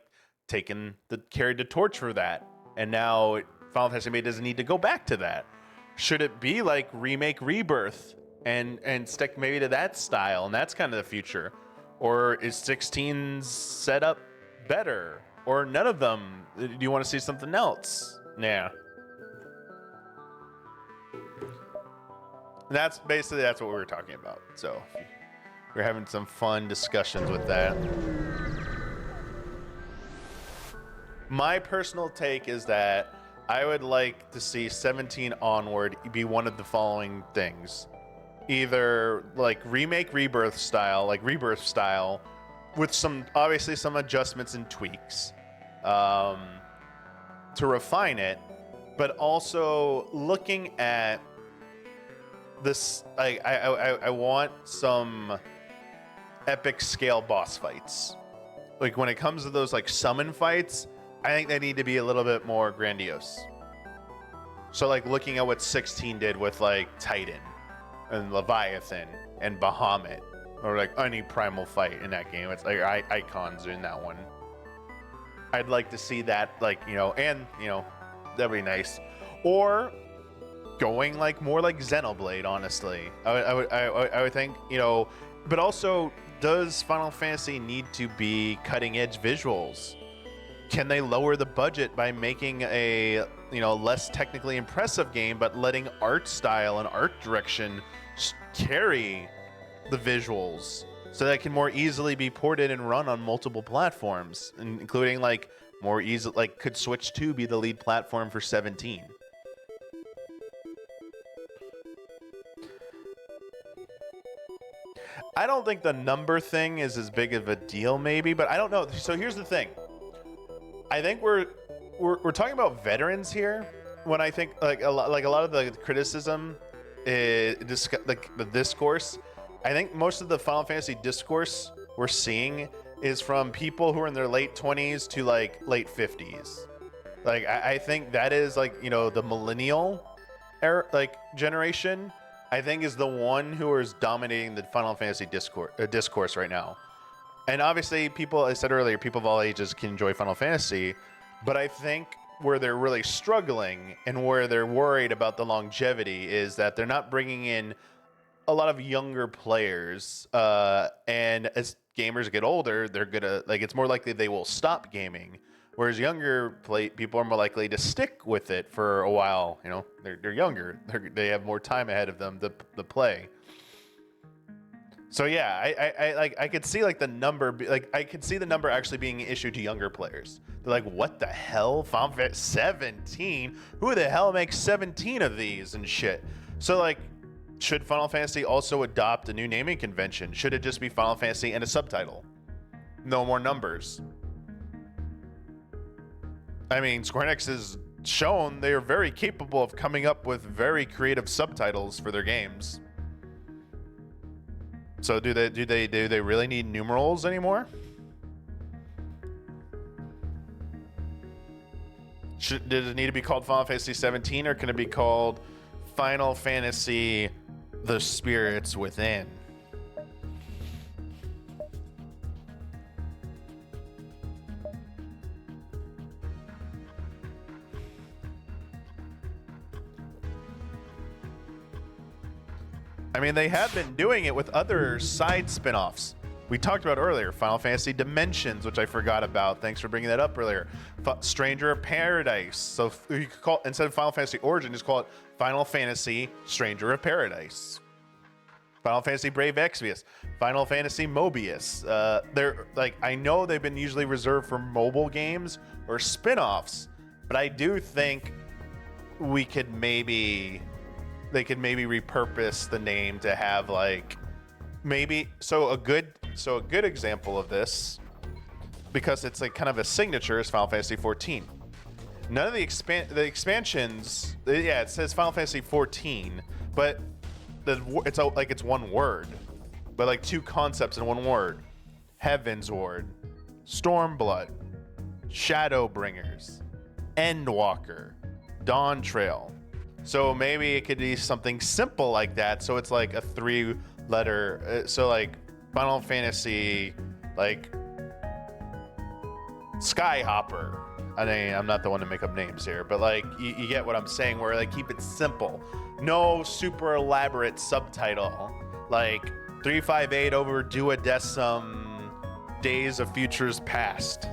carried the torch for that, and now Final Fantasy VIII doesn't need to go back to that? Should it be like remake Rebirth and stick maybe to that style, and that's kind of the future? Or is 16's setup better, or none of them? Do you want to see something else? Yeah. And that's what we were talking about. So we're having some fun discussions with that. My personal take is that I would like to see 17 onward be one of the following things. Either like remake Rebirth style, with obviously some adjustments and tweaks to refine it, but also looking at this, I want some epic scale boss fights. Like when it comes to those like summon fights, I think they need to be a little bit more grandiose. So like looking at what 16 did with like Titan and Leviathan and Bahamut, or like any primal fight in that game. It's like icons in that one. I'd like to see that, like, that'd be nice. Or going like more like Xenoblade, honestly. I would think, but also, does Final Fantasy need to be cutting edge visuals? Can they lower the budget by making a less technically impressive game, but letting art style and art direction carry the visuals so that it can more easily be ported and run on multiple platforms, including like more easy, like could Switch 2 be the lead platform for 17? I don't think the number thing is as big of a deal, maybe, but I don't know. So here's the thing. I think we're talking about veterans here. When I think like a lot of the criticism, like the discourse, I think most of the Final Fantasy discourse we're seeing is from people who are in their late 20s to like late 50s. Like I think that is like the millennial era, like generation. I think is the one who is dominating the Final Fantasy discourse right now. And obviously, I said earlier, people of all ages can enjoy Final Fantasy, but I think where they're really struggling and where they're worried about the longevity is that they're not bringing in a lot of younger players. And as gamers get older, they're gonna it's more likely they will stop gaming. Whereas younger people are more likely to stick with it for a while. They're younger. They have more time ahead of them to play. So yeah, I could see like the number, I could see the number actually being issued to younger players. They're like, what the hell? Final Fantasy 17? Who the hell makes 17 of these and shit? So like, should Final Fantasy also adopt a new naming convention? Should it just be Final Fantasy and a subtitle? No more numbers. I mean, Square Enix has shown they are very capable of coming up with very creative subtitles for their games. So do they really need numerals anymore? Does it need to be called Final Fantasy 17, or can it be called Final Fantasy: The Spirits Within? I mean, they have been doing it with other side spin-offs. We talked about earlier, Final Fantasy Dimensions, which I forgot about. Thanks for bringing that up earlier. Stranger of Paradise. So you could call, instead of Final Fantasy Origin, just call it Final Fantasy Stranger of Paradise. Final Fantasy Brave Exvius. Final Fantasy Mobius. They're like, I know they've been usually reserved for mobile games or spin-offs, but I do think they could maybe repurpose the name to have like a good example of this, because it's like kind of a signature, is Final Fantasy 14. None of the expansions, it says Final Fantasy 14, but it's one word, but like two concepts in one word: Heavensward, Stormblood, Shadowbringers, Endwalker, Dawn Trail. So maybe it could be something simple like that. So it's like a 3-letter. So like Final Fantasy, like Skyhopper. I mean, I'm not the one to make up names here, but like you get what I'm saying. Where like keep it simple, no super elaborate subtitle. Like 358 over Duodecim Days of Futures Past.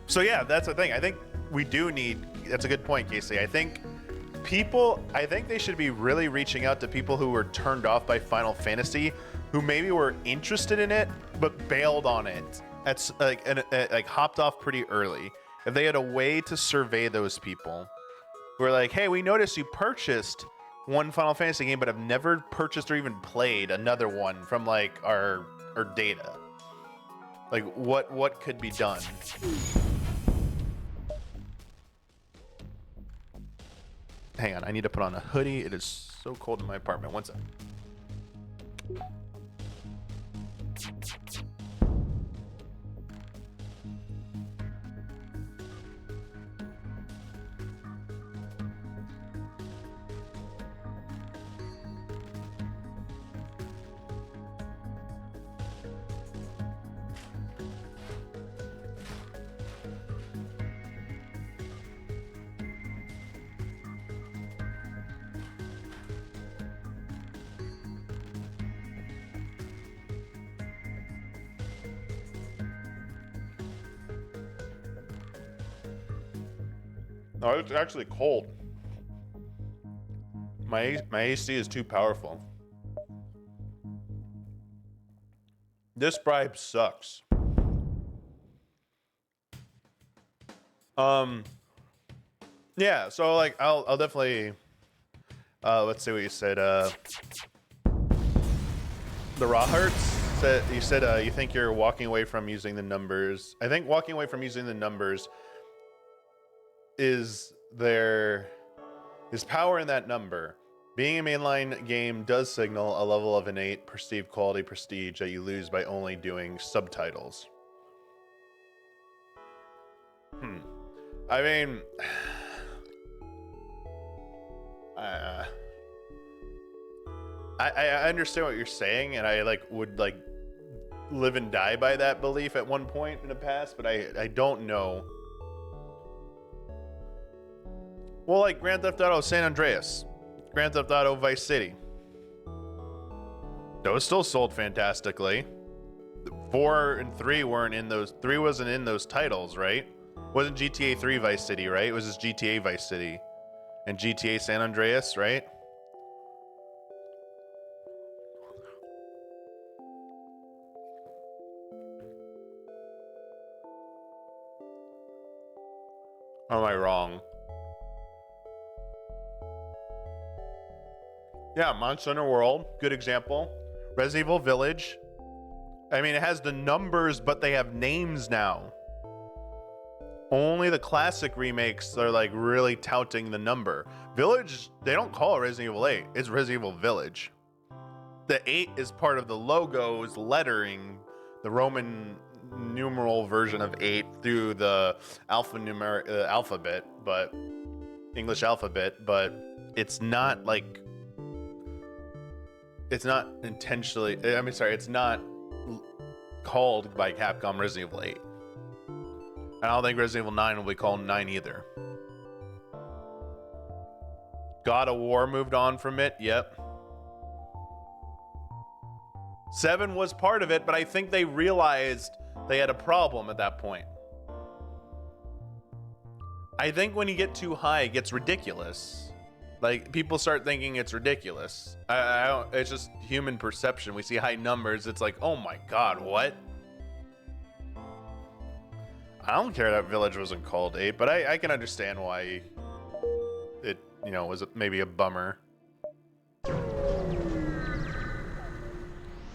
So yeah, that's the thing. I think we do need. That's a good point, Casey. I think people, I think they should be really reaching out to people who were turned off by Final Fantasy, who maybe were interested in it but bailed on it. That's like hopped off pretty early. If they had a way to survey those people who are like, hey, we noticed you purchased one Final Fantasy game but have never purchased or even played another one from like our data. Like what could be done? Hang on, I need to put on a hoodie. It is so cold in my apartment. One sec. No, it's actually cold. My AC is too powerful. This bribe sucks. Yeah, so like I'll definitely let's see what you said. The Raw Hearts said you think you're walking away from using the numbers. I think walking away from using the numbers is power in that number. Being a mainline game does signal a level of innate perceived quality prestige that you lose by only doing subtitles. I mean, I understand what you're saying, and I would live and die by that belief at one point in the past, but I don't know. Well, like Grand Theft Auto San Andreas, Grand Theft Auto Vice City. Those still sold fantastically. 4 and 3 weren't in those. 3 wasn't in those titles, right? Wasn't GTA 3 Vice City, right? It was just GTA Vice City and GTA San Andreas, right? Or am I wrong? Yeah, Monster Hunter World, good example. Resident Evil Village. I mean, it has the numbers, but they have names now. Only the classic remakes are like really touting the number. Village, they don't call it Resident Evil 8. It's Resident Evil Village. The 8 is part of the logo's lettering, the Roman numeral version of 8 through the alphabet, but English alphabet, but it's not like, it's not intentionally, it's not called by Capcom Resident Evil 8. I don't think Resident Evil 9 will be called 9 either. God of War moved on from it, yep. 7 was part of it, but I think they realized they had a problem at that point. I think when you get too high, it gets ridiculous. Like, people start thinking it's ridiculous. I don't, it's just human perception. We see high numbers, it's like, oh my god, what? I don't care that Village wasn't called 8, but I can understand why it, was maybe a bummer.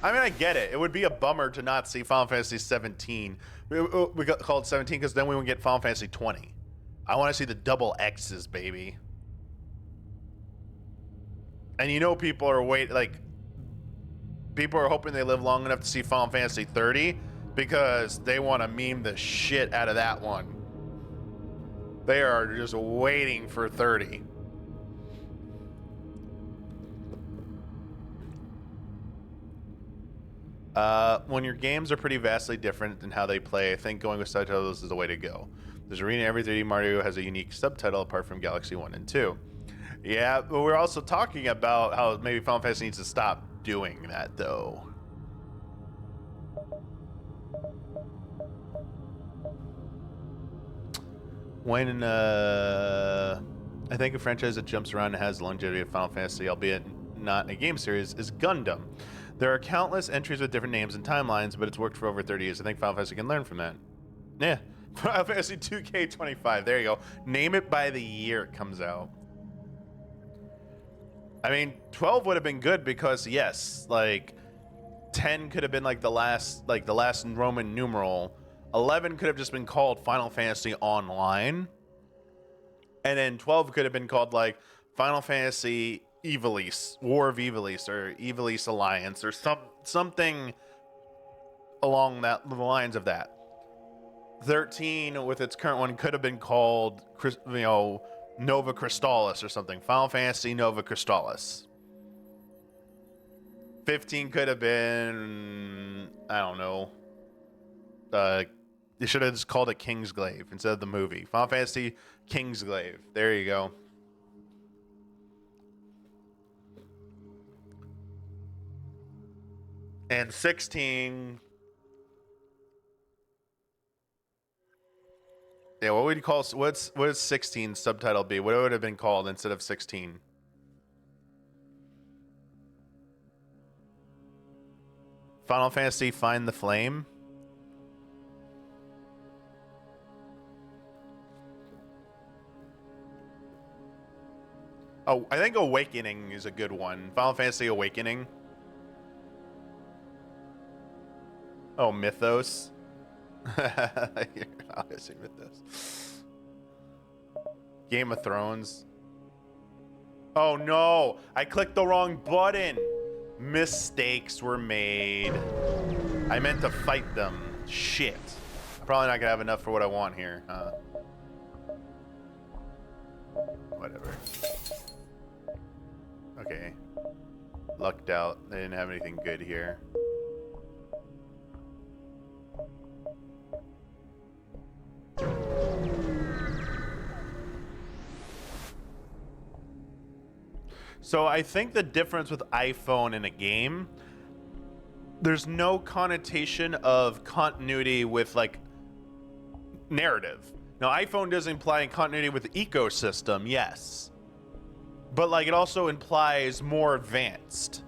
I mean, I get it. It would be a bummer to not see Final Fantasy 17. We got called 17 because then we would get Final Fantasy 20. I want to see the double X's, baby. And people are people are hoping they live long enough to see Final Fantasy 30 because they want to meme the shit out of that one. They are just waiting for 30. When your games are pretty vastly different in how they play, I think going with subtitles is the way to go. There's Arena, every 3D Mario has a unique subtitle apart from Galaxy 1 and 2. Yeah, but we're also talking about how maybe Final Fantasy needs to stop doing that, though. When I think a franchise that jumps around and has the longevity of Final Fantasy, albeit not a game series, is Gundam. There are countless entries with different names and timelines, but it's worked for over 30 years. I think Final Fantasy can learn from that. Yeah. Final Fantasy 2K25. There you go. Name it by the year it comes out. I mean, 12 would have been good because, yes, like 10 could have been like the last Roman numeral. 11 could have just been called Final Fantasy Online. And then 12 could have been called like Final Fantasy Ivalice, War of Ivalice, or Ivalice Alliance, or something along the lines of that. 13 with its current one could have been called, Nova Crystallis or something. Final Fantasy Nova Crystallis. 15 could have been, I don't know. They should have just called it Kingsglaive instead of the movie. Final Fantasy Kingsglaive. There you go. And 16. Yeah, what would you call, what does 16 subtitle be? What would it have been called instead of 16? Final Fantasy Find the Flame? Oh, I think Awakening is a good one. Final Fantasy Awakening. Oh, Mythos. Obviously Mythos. Game of Thrones. Oh no, I clicked the wrong button. Mistakes were made. I meant to fight them. Shit. I'm probably not gonna have enough for what I want here, huh? Whatever. Okay. Lucked out. They didn't have anything good here. So I think the difference with iPhone in a game, there's no connotation of continuity with like narrative. Now iPhone does imply continuity with the ecosystem, yes. But like it also implies more advanced.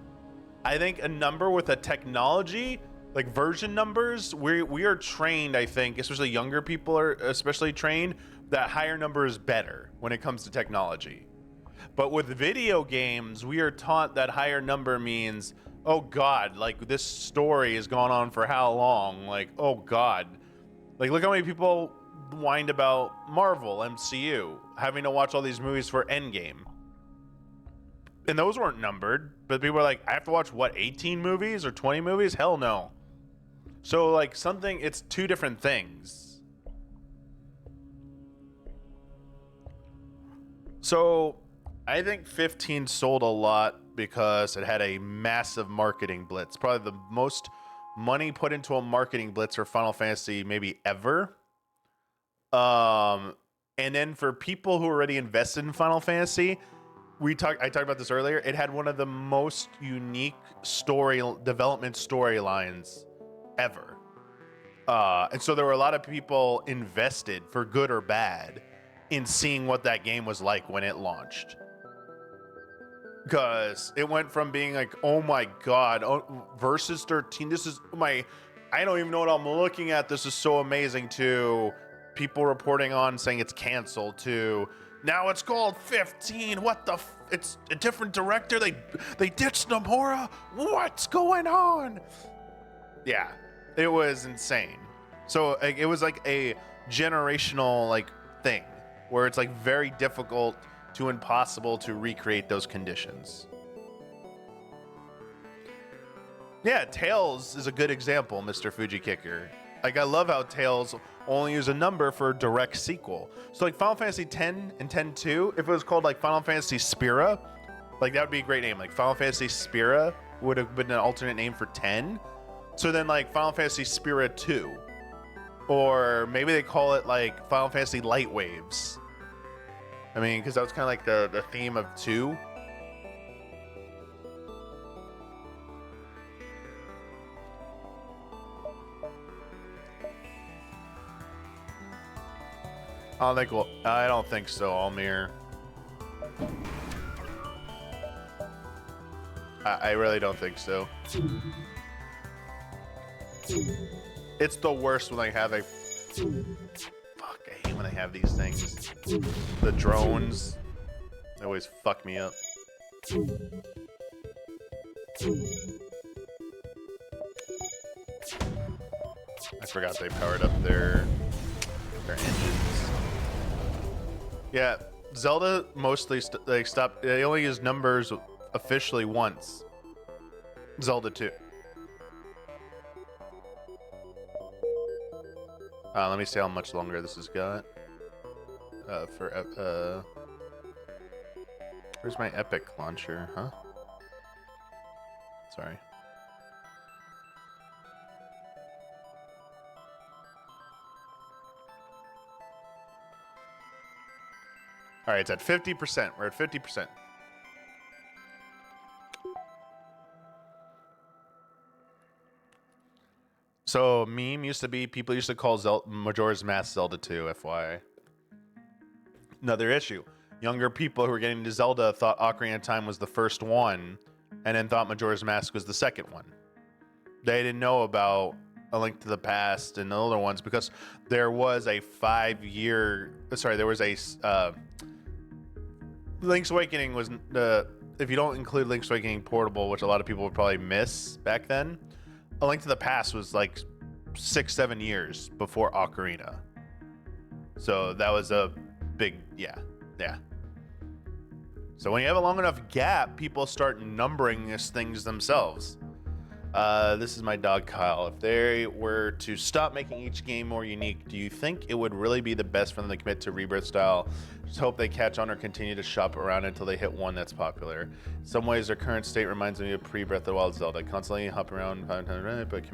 I think a number with a technology, like version numbers, we are trained, I think, especially younger people are especially trained, that higher number is better when it comes to technology. But with video games, we are taught that higher number means, oh God, like this story has gone on for how long? Like, oh God. Like look how many people whined about Marvel, MCU, having to watch all these movies for Endgame. And those weren't numbered, but people were like, I have to watch what, 18 movies or 20 movies? Hell no. So like it's two different things. So I think 15 sold a lot because it had a massive marketing blitz. Probably the most money put into a marketing blitz for Final Fantasy maybe ever. And then for people who already invested in Final Fantasy, I talked about this earlier. It had one of the most unique development storylines ever. And so there were a lot of people invested, for good or bad, in seeing what that game was like when it launched. Because it went from being like, oh my God, versus 13, this is I don't even know what I'm looking at, this is so amazing, to people reporting on saying it's canceled, to now it's called 15. What the it's a different director. They ditched Nomura. What's going on? Yeah, it was insane. So it was like a generational like thing where it's like very difficult to impossible to recreate those conditions. Yeah, Tails is a good example, Mr. Fuji Kicker. Like, I love how Tails only use a number for a direct sequel. So, like, Final Fantasy X and X-2, if it was called, like, Final Fantasy Spira, like, that would be a great name. Like, Final Fantasy Spira would have been an alternate name for 10. So then, like, Final Fantasy Spira 2. Or maybe they call it, like, Final Fantasy Light Waves. I mean, because that was kind of like the theme of 2. I don't think so, Almir. I really don't think so. It's the worst when they have a... Fuck, I hate when they have these things. The drones. They always fuck me up. I forgot they powered up their engines. Yeah, Zelda mostly stopped. They only use numbers officially once. Zelda 2. Let me see how much longer this has got. Where's my Epic launcher, huh? Sorry. All right, it's at 50%. We're at 50%. So, meme used to be, people used to call Majora's Mask Zelda 2, FYI. Another issue. Younger people who were getting into Zelda thought Ocarina of Time was the first one, and then thought Majora's Mask was the second one. They didn't know about A Link to the Past and the older ones because there was a 5-year... Sorry, there was a... Link's Awakening was... if you don't include Link's Awakening Portable, which a lot of people would probably miss back then, A Link to the Past was like 6-7 years before Ocarina. So that was a big... Yeah. So when you have a long enough gap, people start numbering these things themselves. This is my dog Kyle. If they were to stop making each game more unique, do you think it would really be the best for them to commit to Rebirth style? Just hope they catch on or continue to shop around until they hit one that's popular. In some ways, their current state reminds me of pre-Breath of the Wild Zelda. Constantly hopping around, but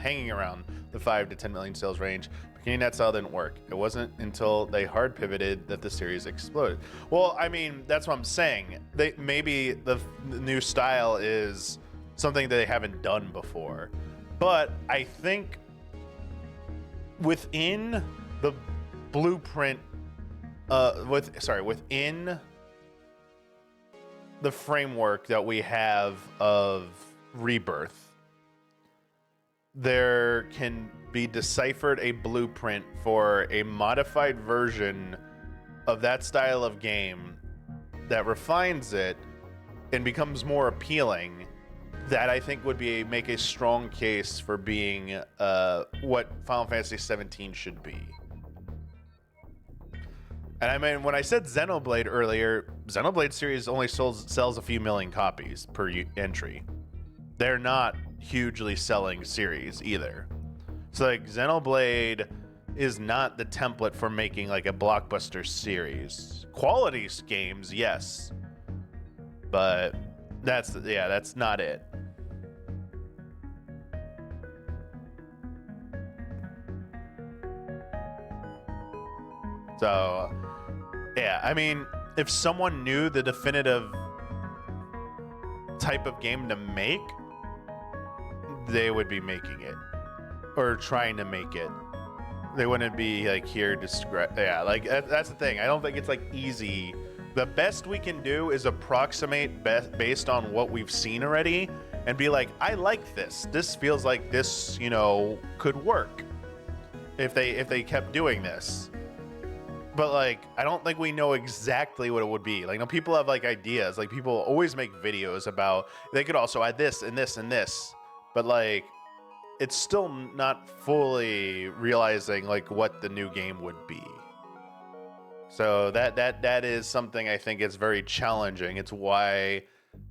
hanging around the 5 to 10 million sales range. Beginning that style didn't work. It wasn't until they hard pivoted that the series exploded. Well, I mean, that's what I'm saying. Maybe the new style is something that they haven't done before. But I think within the blueprint, within the framework that we have of Rebirth, there can be deciphered a blueprint for a modified version of that style of game that refines it and becomes more appealing, that I think would make a strong case for being what Final Fantasy XVII should be. And I mean, when I said Xenoblade earlier, Xenoblade series only sells a few million copies per entry. They're not hugely selling series either. So like Xenoblade is not the template for making like a blockbuster series. Quality games, yes, but that's not it. So, yeah, I mean, if someone knew the definitive type of game to make, they would be making it or trying to make it. They wouldn't be like here like that's the thing. I don't think it's like easy. The best we can do is approximate based on what we've seen already and be like, I like this. This feels like this, could work if they kept doing this. But like, I don't think we know exactly what it would be. Like, people have like ideas. Like, people always make videos about, they could also add this and this and this. But like, it's still not fully realizing like what the new game would be. So that is something I think is very challenging. It's why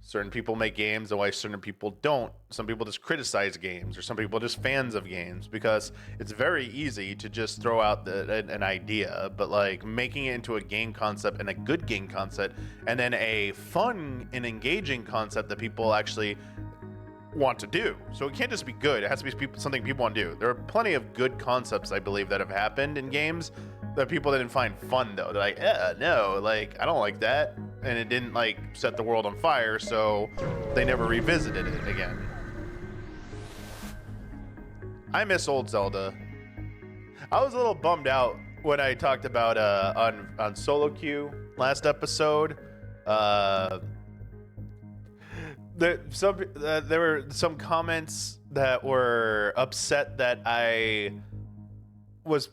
certain people make games and why certain people don't. Some people just criticize games, or some people are just fans of games, because it's very easy to just throw out an idea, but like making it into a game concept, and a good game concept, and then a fun and engaging concept that people actually want to do. So it can't just be good. It has to be something people want to do. There are plenty of good concepts, I believe, that have happened in games that people didn't find fun, though. They're like, no, like, I don't like that. And it didn't, like, set the world on fire, so they never revisited it again. I miss old Zelda. I was a little bummed out when I talked about on solo queue last episode, there were some comments that were upset that I was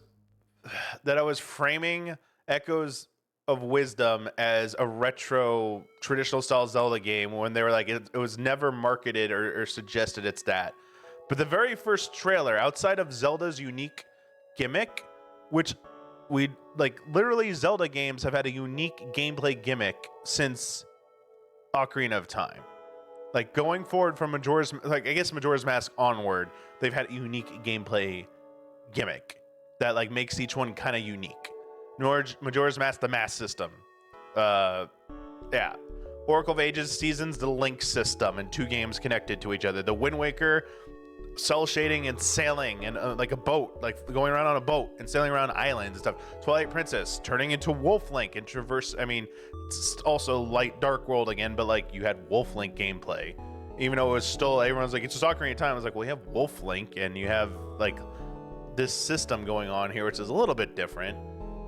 framing Echoes of Wisdom as a retro traditional style Zelda game when they were like it was never marketed or suggested it's that. But the very first trailer, outside of Zelda's unique gimmick, which we like, literally Zelda games have had a unique gameplay gimmick since Ocarina of Time. Like going forward from Majora's Mask onward, they've had a unique gameplay gimmick that like makes each one kind of unique. Majora's Mask, the Mask system. Yeah. Oracle of Ages Seasons, the Link system, and 2 games connected to each other. The Wind Waker, cell shading and sailing and like a boat, like going around on a boat and sailing around islands and stuff. Twilight Princess turning into Wolf Link and traverse. I mean, it's also light dark world again, but like you had Wolf Link gameplay, even though it was still, everyone's like, it's just Ocarina of Time. I was like, well, you have Wolf Link and you have like this system going on here, which is a little bit different.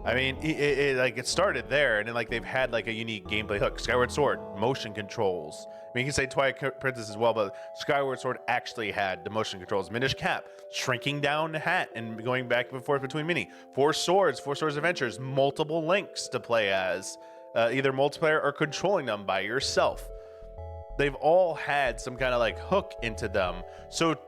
I mean, it started there, and then like they've had like a unique gameplay hook. Skyward Sword, motion controls. I mean, you can say Twilight Princess as well, but Skyward Sword actually had the motion controls. Minish Cap, shrinking down the hat and going back and forth between Mini. Four Swords Adventures, multiple links to play as, either multiplayer or controlling them by yourself. They've all had some kind of like hook into them. So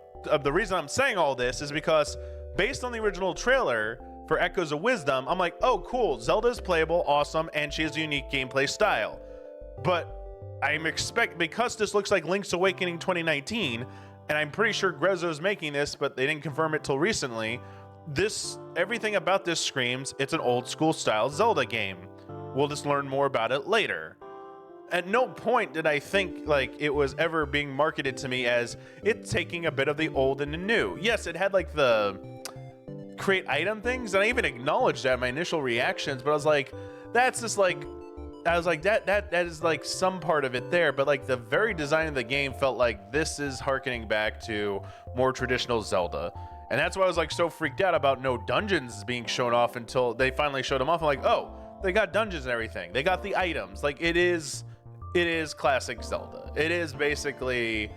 the reason I'm saying all this is because based on the original trailer for Echoes of Wisdom, I'm like, oh, cool. Zelda's playable, awesome, and she has a unique gameplay style. But because this looks like Link's Awakening 2019, and I'm pretty sure Grezzo's making this, but they didn't confirm it till recently, everything about this screams it's an old school style Zelda game. We'll just learn more about it later. At no point did I think like it was ever being marketed to me as it taking a bit of the old and the new. Yes, it had like the create item things, and I even acknowledged that in my initial reactions, but I was like, that's just like, I was like, that is like some part of it there, but like the very design of the game felt like this is harkening back to more traditional Zelda. And that's why I was like so freaked out about no dungeons being shown off until they finally showed them off. I'm like, oh, they got dungeons and everything. They got the items. Like it is classic Zelda. It is basically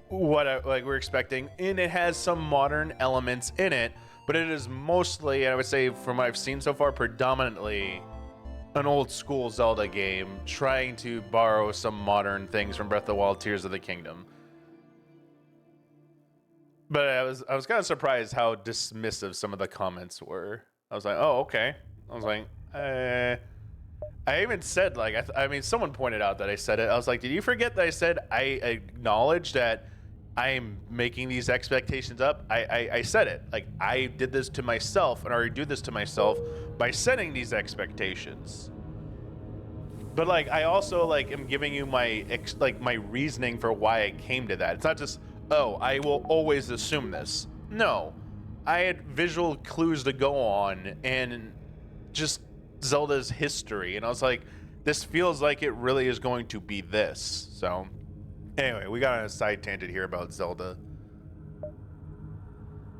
what we're expecting, and it has some modern elements in it, but it is mostly, I would say from what I've seen so far, predominantly an old school Zelda game trying to borrow some modern things from Breath of the Wild, Tears of the Kingdom. But I was kind of surprised how dismissive some of the comments were. I was like, oh, okay. I was like, I even said, like, I mean, someone pointed out that I said it. I was like, did you forget that I said I acknowledge that I'm making these expectations up? I said it. Like, I did this to myself, and I already do this to myself by setting these expectations. But, like, I also, like, am giving you my reasoning for why I came to that. It's not just, oh, I will always assume this. No. I had visual clues to go on, and just Zelda's history, and I was like, this feels like it really is going to be this. So anyway, we got on a side tangent here about Zelda.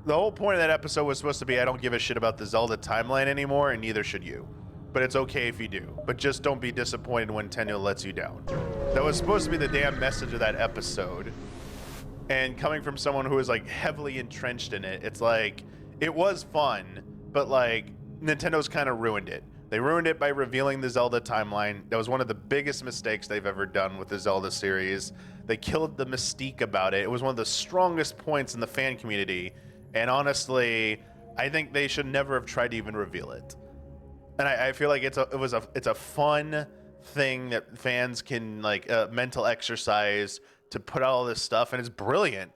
The whole point of that episode was supposed to be I don't give a shit about the Zelda timeline anymore, and neither should you, but it's okay if you do, but just don't be disappointed when Tenyo lets you down. That was supposed to be the damn message of that episode, and coming from someone who is like heavily entrenched in it, it's like it was fun, but like Nintendo's kind of ruined it. They ruined it by revealing the Zelda timeline. That was one of the biggest mistakes they've ever done with the Zelda series. They killed the mystique about it. It was one of the strongest points in the fan community. And honestly, I think they should never have tried to even reveal it. And I feel like it's a fun thing that fans can, like, mental exercise to put out all this stuff, and it's brilliant.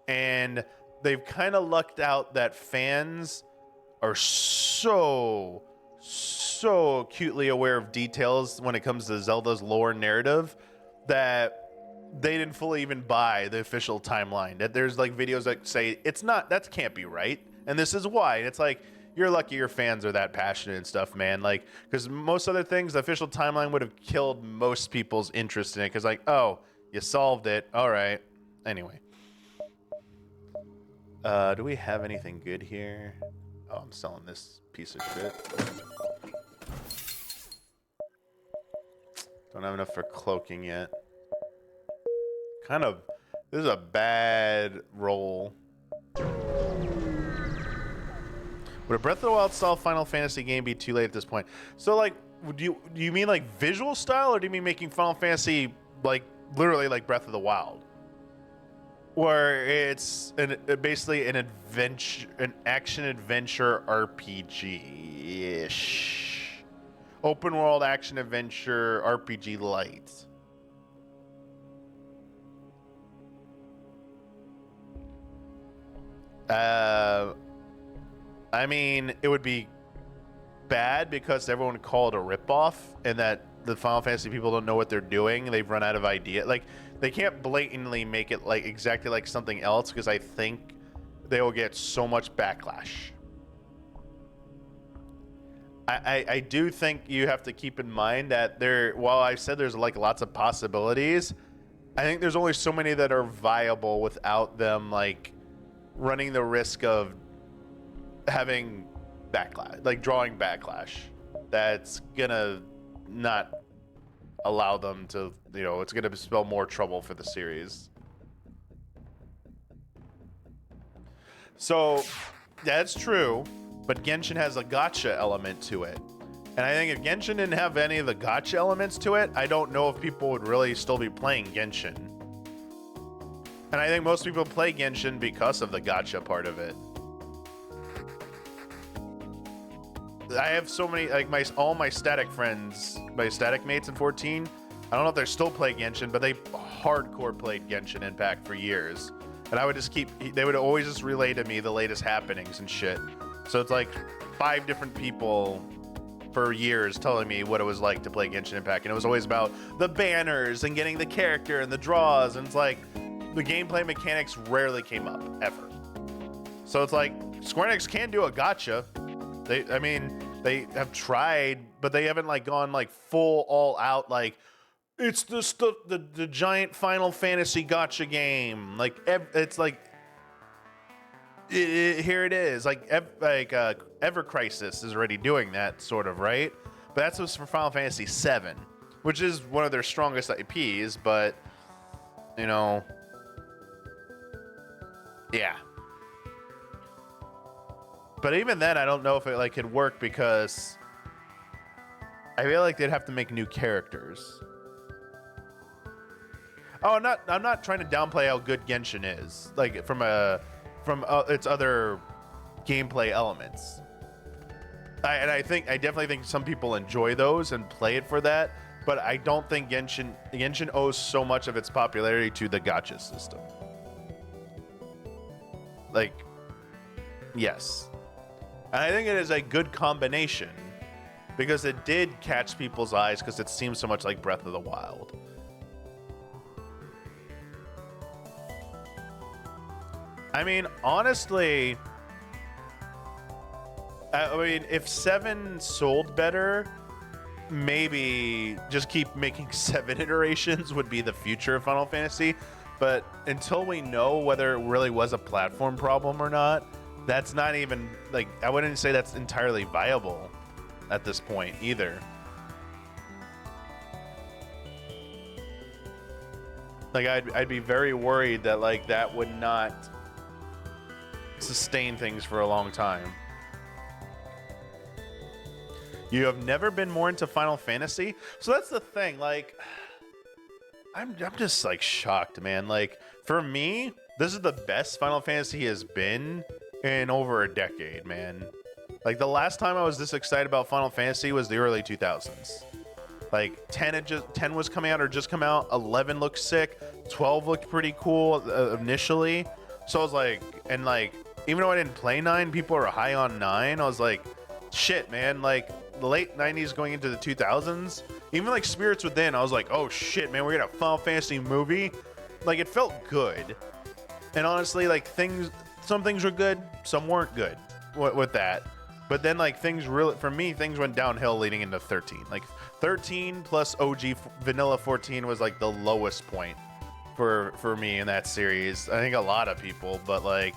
And they've kind of lucked out that fans are so acutely aware of details when it comes to Zelda's lore narrative that they didn't fully even buy the official timeline. That there's like videos that say it's not, that can't be right, and this is why. And it's like, you're lucky your fans are that passionate and stuff, man. Like, because most other things, the official timeline would have killed most people's interest in it. Because like, oh, you solved it, all right. Anyway, do we have anything good here? Oh, I'm selling this piece of shit. Don't have enough for cloaking yet. Kind of, this is a bad roll. Would a Breath of the Wild style Final Fantasy game be too late at this point? So like, do you mean like visual style, or do you mean making Final Fantasy like literally like Breath of the Wild, where it's basically an adventure, an action adventure RPG ish, open world action adventure RPG light? I mean, it would be bad because everyone would call it a ripoff, and that the Final Fantasy people don't know what they're doing. They've run out of idea. Like, they can't blatantly make it like exactly like something else, because I think they will get so much backlash. I do think you have to keep in mind that while I said there's like lots of possibilities, I think there's only so many that are viable without them like running the risk of having backlash, like drawing backlash. That's gonna not allow them to, you know, it's gonna spell more trouble for the series. So that's true, but Genshin has a gacha element to it. And I think if Genshin didn't have any of the gacha elements to it, I don't know if people would really still be playing Genshin. And I think most people play Genshin because of the gacha part of it. I have so many, like all my static friends, my static mates in 14, I don't know if they're still playing Genshin, but they hardcore played Genshin Impact for years. And I would just they would always just relay to me the latest happenings and shit. So it's like 5 different people for years telling me what it was like to play Genshin Impact. And it was always about the banners and getting the character and the draws. And it's like, the gameplay mechanics rarely came up, ever. So it's like, Square Enix can do a gacha. I mean, they have tried, but they haven't like gone like full all out, like, it's the giant Final Fantasy gacha game. Like, it's like, here it is. Like Ever Crisis is already doing that, sort of, right? But that's what's for Final Fantasy VII, which is one of their strongest IPs, but, you know, yeah. But even then, I don't know if it like could work, because I feel like they'd have to make new characters. Oh, I'm not trying to downplay how good Genshin is, like from its other gameplay elements. I definitely think some people enjoy those and play it for that, but I don't think Genshin owes so much of its popularity to the gacha system. Like, yes. And I think it is a good combination, because it did catch people's eyes because it seems so much like Breath of the Wild. I mean, honestly, I mean, if 7 sold better, maybe just keep making 7 iterations would be the future of Final Fantasy. But until we know whether it really was a platform problem or not, that's not even, like, I wouldn't say that's entirely viable at this point either. Like, I'd be very worried that, like, that would not sustain things for a long time. You have never been more into Final Fantasy? So that's the thing, like, I'm just, like, shocked, man. Like, for me, this is the best Final Fantasy has been in over a decade, man. Like, the last time I was this excited about Final Fantasy was the early 2000s. Like, 10 was coming out or just come out. 11 looked sick. 12 looked pretty cool initially. So I was like, and like, even though I didn't play 9, people were high on 9. I was like, shit, man. Like, the late 90s going into the 2000s, even like Spirits Within, I was like, oh shit, man, we're gonna have a Final Fantasy movie. Like, it felt good. And honestly, like, some things were good, some weren't good with that. But then, like, things went downhill leading into 13. Like, 13 plus OG Vanilla 14 was like the lowest point for me in that series. I think a lot of people, but like,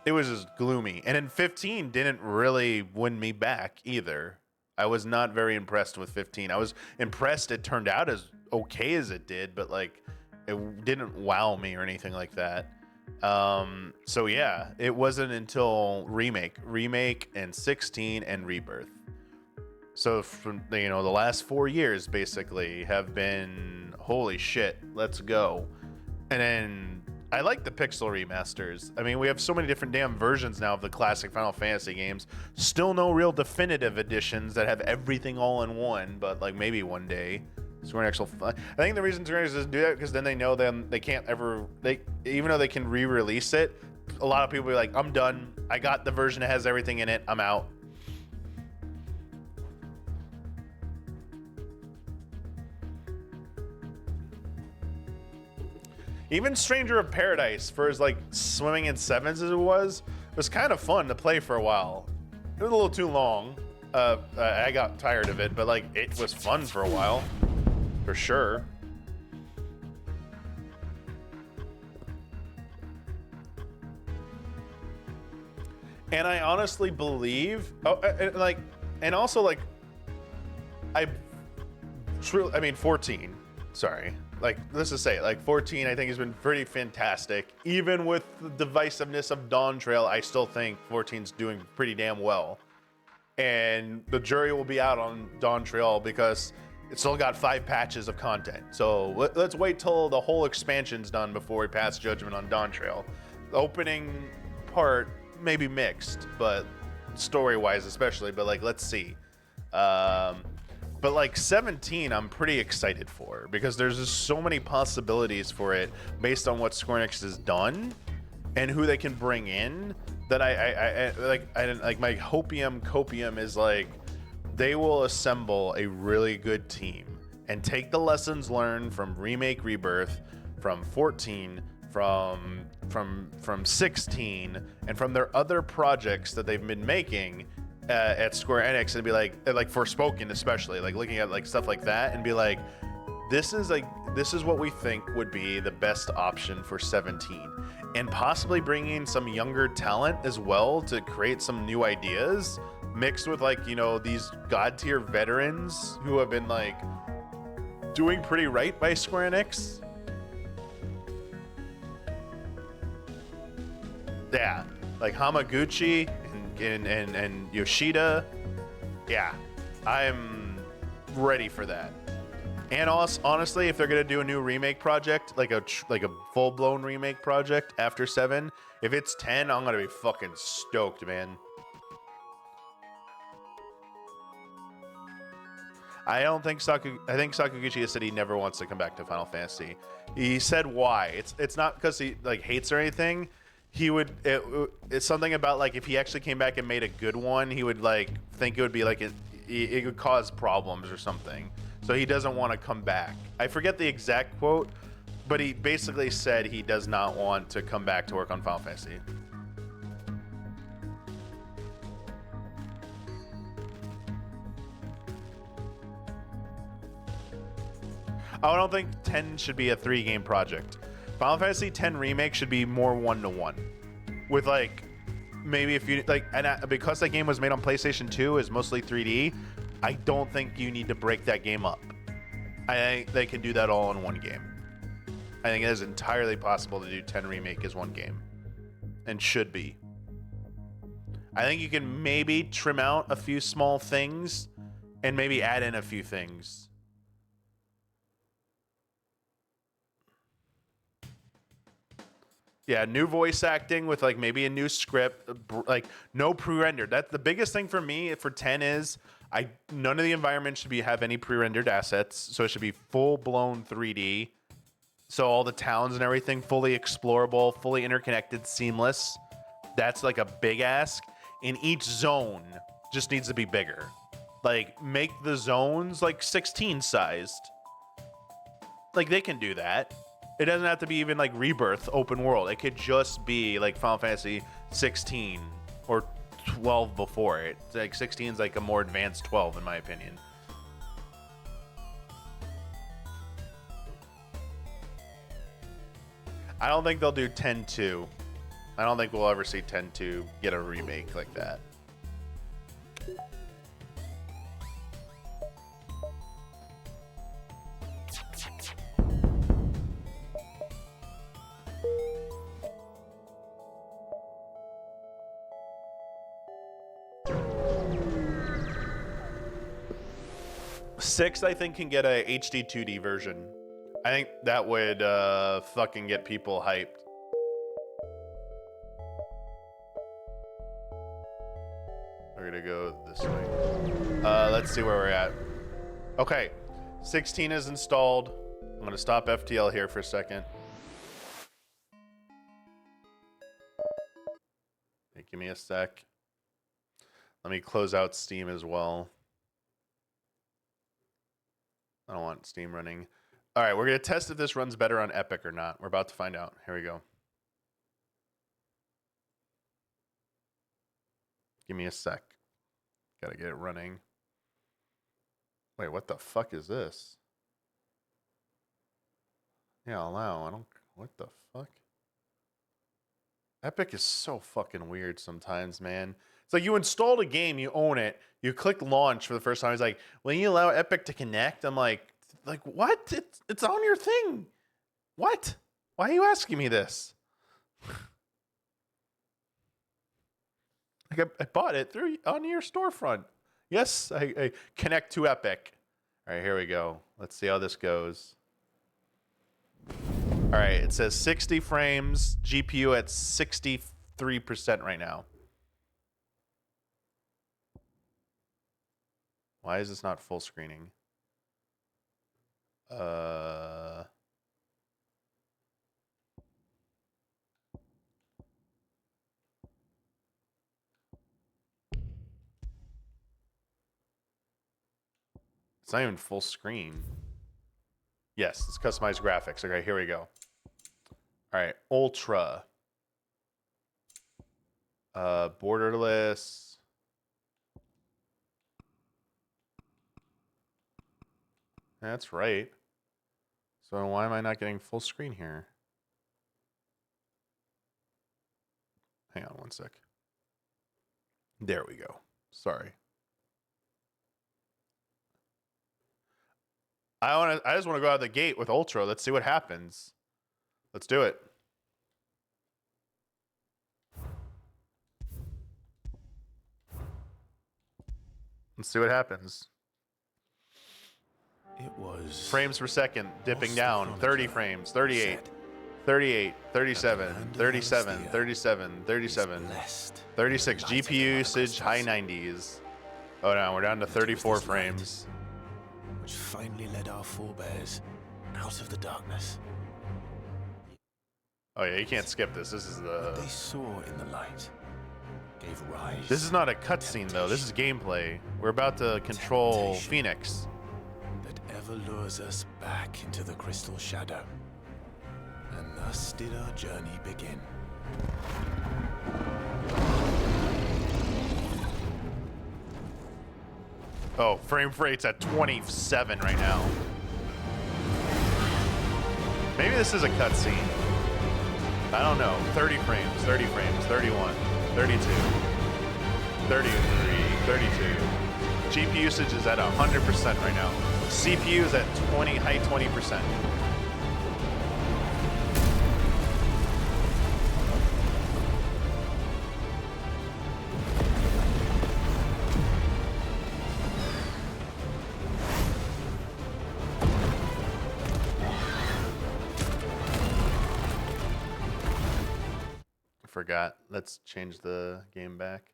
it was just gloomy. And then 15 didn't really win me back either. I was not very impressed with 15. I was impressed it turned out as okay as it did, but like it didn't wow me or anything like that. So yeah, it wasn't until remake and 16 and rebirth. So from, you know, the last 4 years basically have been holy shit, let's go. And then I like the pixel remasters. I mean, we have so many different damn versions now of the classic Final Fantasy games. Still no real definitive editions that have everything all in one, but like maybe one day Square Enix will. I think the reason Square Enix doesn't do that because then they know they can't ever. Even though they can re-release it, a lot of people will be like, "I'm done. I got the version that has everything in it. I'm out." Even Stranger of Paradise, for as like swimming in sevens as it was kind of fun to play for a while. It was a little too long. I got tired of it, but like it was fun for a while, for sure. And I honestly believe, and also like, I mean 14. Sorry. Like, let's just say, like, 14, I think, has been pretty fantastic. Even with the divisiveness of Dawn Trail, I still think 14's doing pretty damn well. And the jury will be out on Dawn Trail because it's still got 5 patches of content. So let's wait till the whole expansion's done before we pass judgment on Dawn Trail. The opening part may be mixed, but story-wise especially, but, like, let's see. But like 17, I'm pretty excited for because there's just so many possibilities for it based on what Square Enix has done and who they can bring in that I like my copium is like they will assemble a really good team and take the lessons learned from Remake Rebirth, from 14, from 16, and from their other projects that they've been making at Square Enix and be like Forspoken especially, like looking at like stuff like that and be like, this is what we think would be the best option for 17, and possibly bringing some younger talent as well to create some new ideas mixed with like, you know, these god tier veterans who have been like doing pretty right by Square Enix. Yeah, like Hamaguchi and Yoshida. Yeah, I'm ready for that. And also, honestly, if they're gonna do a new remake project, like a full-blown remake project after 7, if it's 10, I'm gonna be fucking stoked, man. I think Sakaguchi has said he never wants to come back to Final Fantasy. He said why. It's not because he like hates or anything. It's something about like if he actually came back and made a good one, he would like think it would be like it would cause problems or something. So he doesn't want to come back. I forget the exact quote, but he basically said he does not want to come back to work on Final Fantasy. I don't think 10 should be a 3-game project. Final Fantasy X Remake should be more 1-to-1. With like, maybe if you, like, because that game was made on PlayStation 2, is mostly 3D, I don't think you need to break that game up. I think they can do that all in one game. I think it is entirely possible to do 10 Remake as one game. And should be. I think you can maybe trim out a few small things and maybe add in a few things. Yeah, new voice acting with like maybe a new script, like no pre-rendered. That's the biggest thing for me for 10 is none of the environments should have any pre-rendered assets, so it should be full-blown 3D. So all the towns and everything fully explorable, fully interconnected, seamless. That's like a big ask. And each zone just needs to be bigger. Like make the zones like 16 sized. Like they can do that. It doesn't have to be even like Rebirth open world. It could just be like Final Fantasy 16 or 12 before it. It's like 16 is like a more advanced 12 in my opinion. I don't think they'll do 10-2. I don't think we'll ever see 10-2 get a remake like that. Six, I think, can get a HD 2D version. I think that would fucking get people hyped. We're gonna go this way. Let's see where we're at. Okay, 16 is installed. I'm gonna stop FTL here for a second. Hey, give me a sec. Let me close out Steam as well. I don't want Steam running. All right, we're going to test if this runs better on Epic or not. We're about to find out. Here we go. Give me a sec. Got to get it running. Wait, what the fuck is this? Yeah, allow. I don't... What the fuck? Epic is so fucking weird sometimes, man. It's like you installed a game, you own it, you click launch for the first time. It's like, will you allow Epic to connect? I'm like what? It's on your thing. What? Why are you asking me this? Like I bought it through on your storefront. Yes, I connect to Epic. All right, here we go. Let's see how this goes. All right, it says 60 frames, GPU at 63% right now. Why is this not full screening? It's not even full screen. Yes, it's customized graphics. Okay, here we go. All right, Ultra. Borderless. That's right. So why am I not getting full screen here? Hang on one sec. There we go. Sorry. I just want to go out of the gate with Ultra. Let's see what happens. Let's do it. Let's see what happens. It was frames per second dipping down. 30 frames, 38, 38, 37, 37, 37, 37, 36. GPU usage, high 90s. Oh no, we're down to 34 frames. Which finally led our forebears out of the darkness. Oh yeah, you can't skip this. This is the... What they saw in the light gave rise. This is not a cutscene though. This is gameplay. We're about to control Phoenix. That ever lures us back into the crystal shadow. And thus did our journey begin. Oh, frame rate's at 27 right now. Maybe this is a cutscene. I don't know. 30 frames, 30 frames, 31, 32, 33, 32. GPU usage is at 100% right now. CPU is at high 20%. Forgot. Let's change the game back.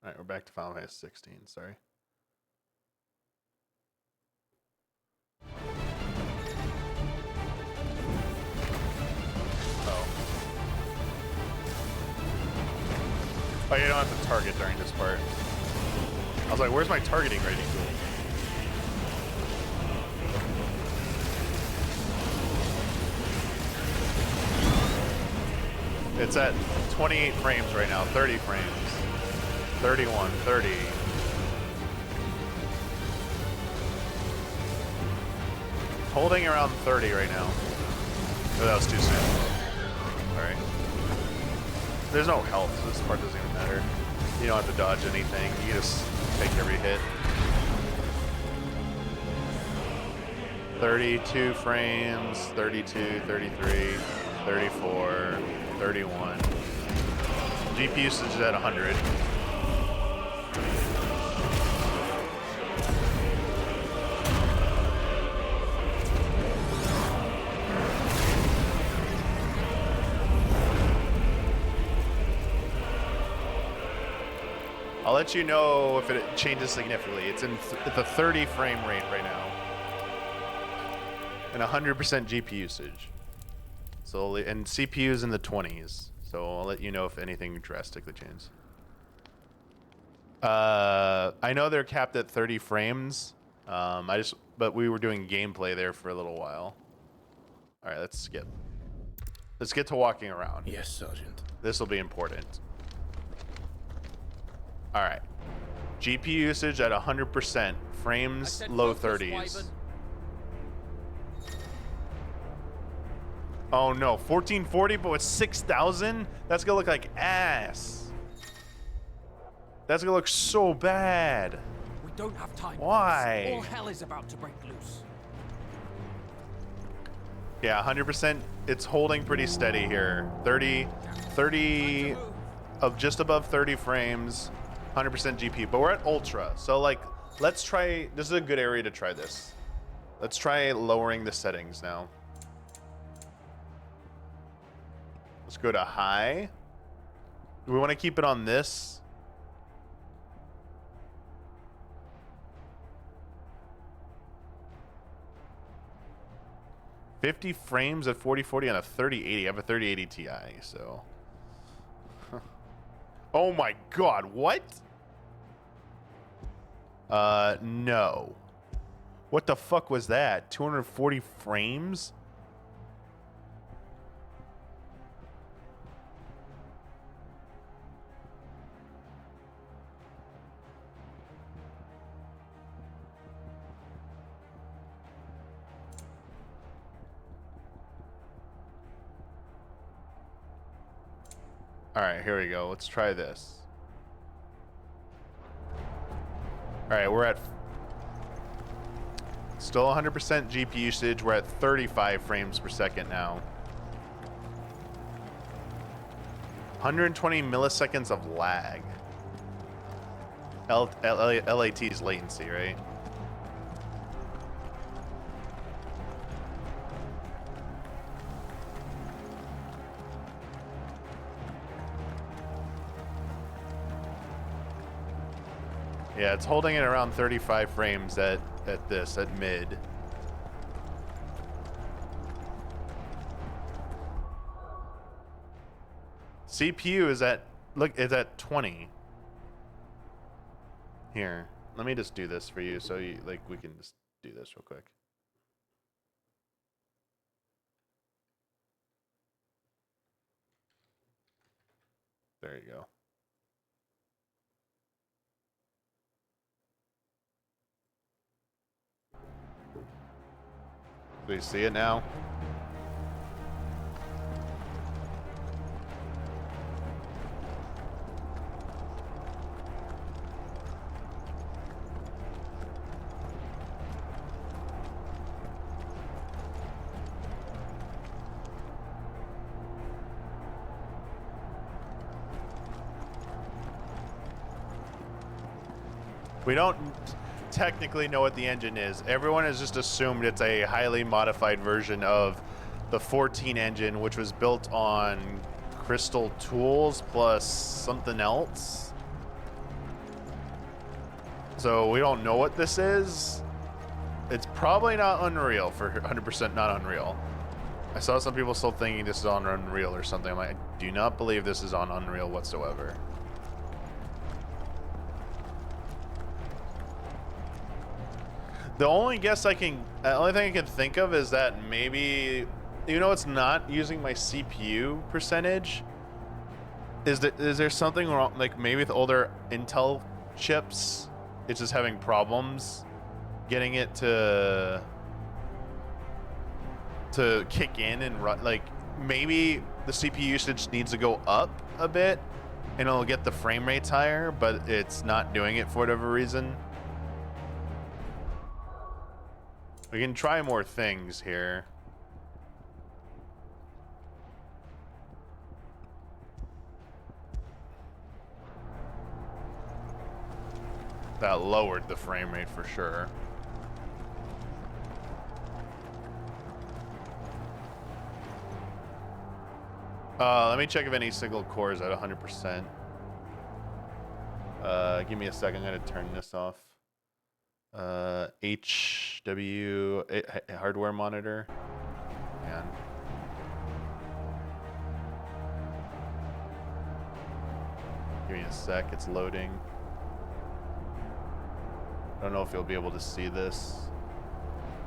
All right, we're back to Final Fantasy 16. Sorry. Oh, you don't have to target during this part. I was like, where's my targeting rating tool? It's at 28 frames right now, 30 frames. 31, 30. Holding around 30 right now. Oh, that was too soon. Alright. There's no health, so this part doesn't even matter. You don't have to dodge anything. You just take every hit. 32 frames, 32, 33, 34, 31. GP usage is at 100. I'll let you know if it changes significantly. It's in the 30 frame rate right now. And 100% GP usage. So, and CPU's in the 20s. So I'll let you know if anything drastically changes. I know they're capped at 30 frames. But we were doing gameplay there for a little while. All right, let's get to walking around. Yes, Sergeant. This will be important. All right. GPU usage at 100%. Frames low 30s. Oh no, 1440 but with 6,000? That's gonna look like ass. That's gonna look so bad. We don't have time. Why? All hell is about to break loose. Yeah, 100%. It's holding pretty steady here. 30 of just above 30 frames, 100% GPU. But we're at ultra, so like, let's try. This is a good area to try this. Let's try lowering the settings now. Let's go to high. Do we want to keep it on this? $50 frames at 4040 on a 3080. I have a 3080 Ti, so. Oh my god, what? No. What the fuck was that? 240 frames? All right, here we go. Let's try this. All right, we're at still 100% GPU usage. We're at 35 frames per second now. 120 milliseconds of lag. LAT is latency, right? Yeah, it's holding it around 35 frames at mid. CPU is at, look, it's at 20. Here, let me just do this for you so you, like, we can just do this real quick. There you go. Do you see it now? We don't technically know what the engine is. Everyone has just assumed it's a highly modified version of the 14 engine, which was built on Crystal Tools plus something else. So we don't know what this is. It's probably not Unreal, for 100% not Unreal. I saw some people still thinking this is on Unreal or something. I'm like, I do not believe this is on Unreal whatsoever. The only thing I can think of is that maybe, you know, it's not using my CPU percentage. Is there something wrong? Like maybe with older Intel chips, it's just having problems getting it to kick in and run. Like maybe the CPU usage needs to go up a bit, and it'll get the frame rates higher, but it's not doing it for whatever reason. We can try more things here. That lowered the frame rate for sure. Let me check if any single core is at 100%. Give me a second. I'm gonna turn this off. HW hardware monitor. Man. Give me a sec. It's loading. I don't know if you'll be able to see this.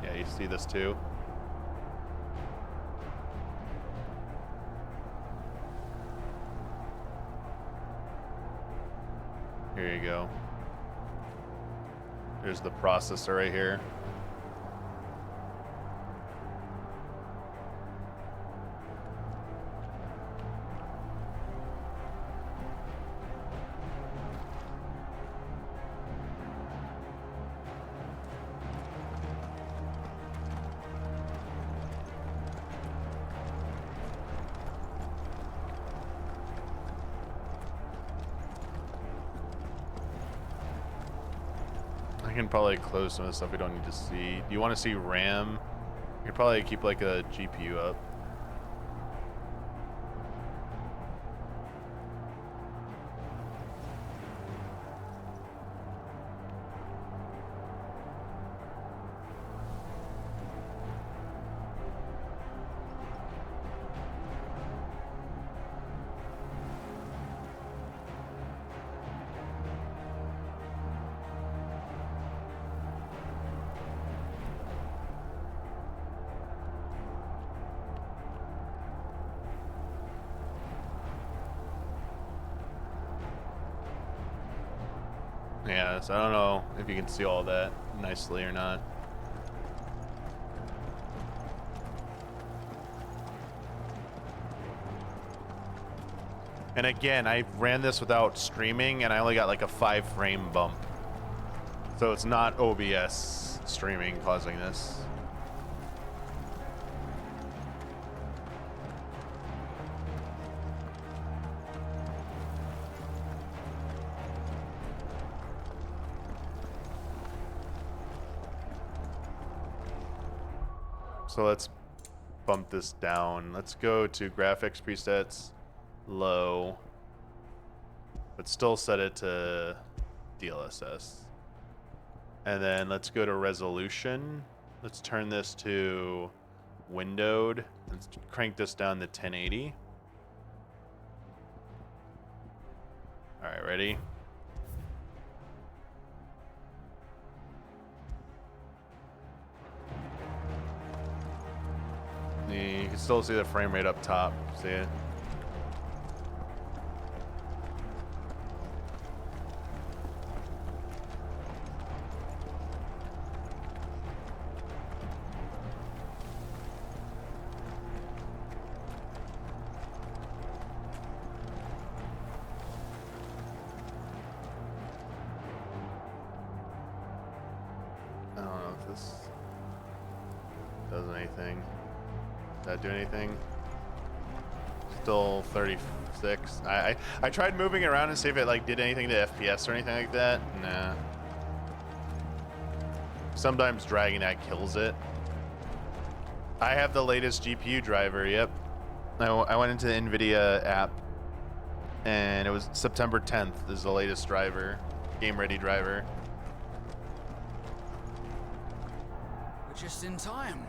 Yeah, you see this too. Here you go. There's the processor right here. I can probably close some of the stuff we don't need to see. Do you want to see RAM? You could probably keep like a GPU up. Yeah, so I don't know if you can see all that nicely or not. And again, I ran this without streaming and I only got like a 5-frame bump. So it's not OBS streaming causing this. So let's bump this down. Let's go to graphics presets, low, but still set it to DLSS. And then let's go to resolution. Let's turn this to windowed. Let's crank this down to 1080. All right, ready? You can still see the frame rate up top. See it? I don't know if this does anything. Does that do anything? Still 36. I tried moving it around and see if it like did anything to FPS or anything like that. Nah. Sometimes dragging that kills it. I have the latest GPU driver. Yep. I went into the NVIDIA app, and it was September 10th is the latest driver, game ready driver. We're just in time.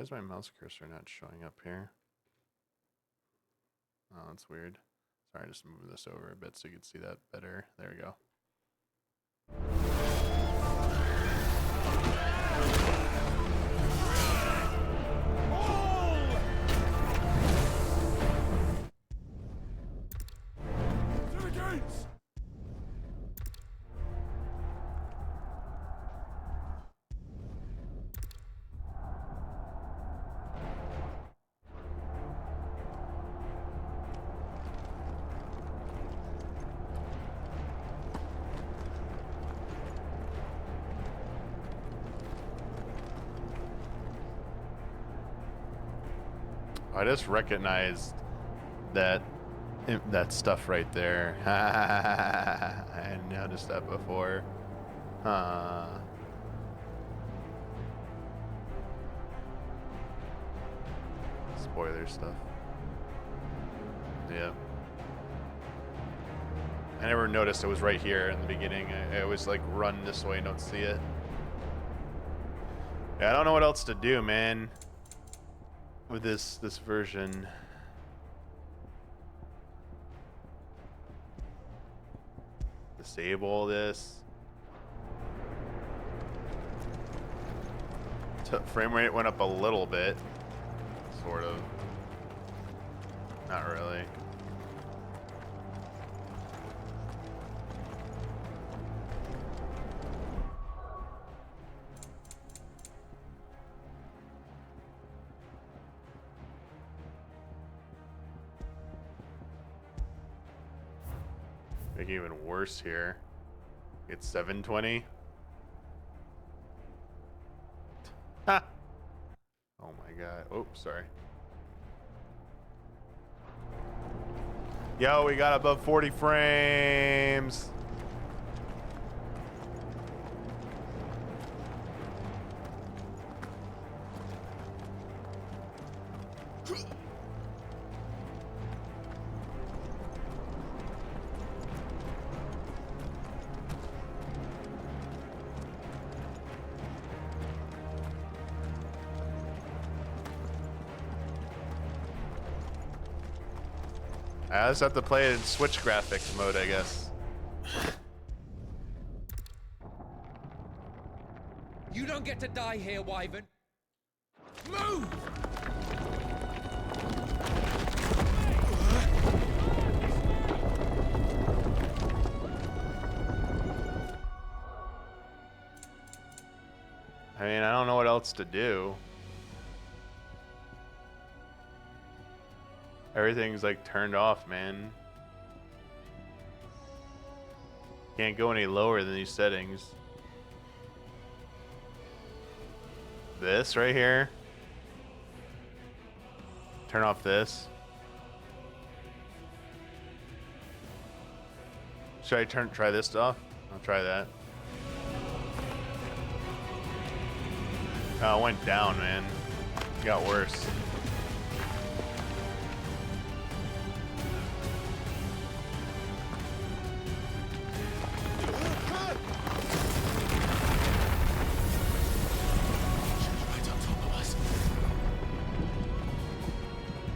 is my mouse cursor not showing up here? Oh, that's weird. Sorry, just move this over a bit so you can see that better. There we go. To the gates! I just recognized that stuff right there. I hadn't noticed that before. Spoiler stuff. Yeah. I never noticed it was right here in the beginning. I always like run this way and don't see it. Yeah, I don't know what else to do, man. With this version. Disable this. Frame rate went up a little bit. Sort of. Not really. Make it even worse here. It's 720. Ha! Oh my god. Oh, sorry. Yo, we got above 40 frames. I just have to play it in Switch graphics mode, I guess. You don't get to die here, Wyvern. Move! I mean, I don't know what else to do. Everything's like turned off, man. Can't go any lower than these settings. This right here. Turn off this. Should I try this off? I'll try that. Oh, it went down, man. It got worse.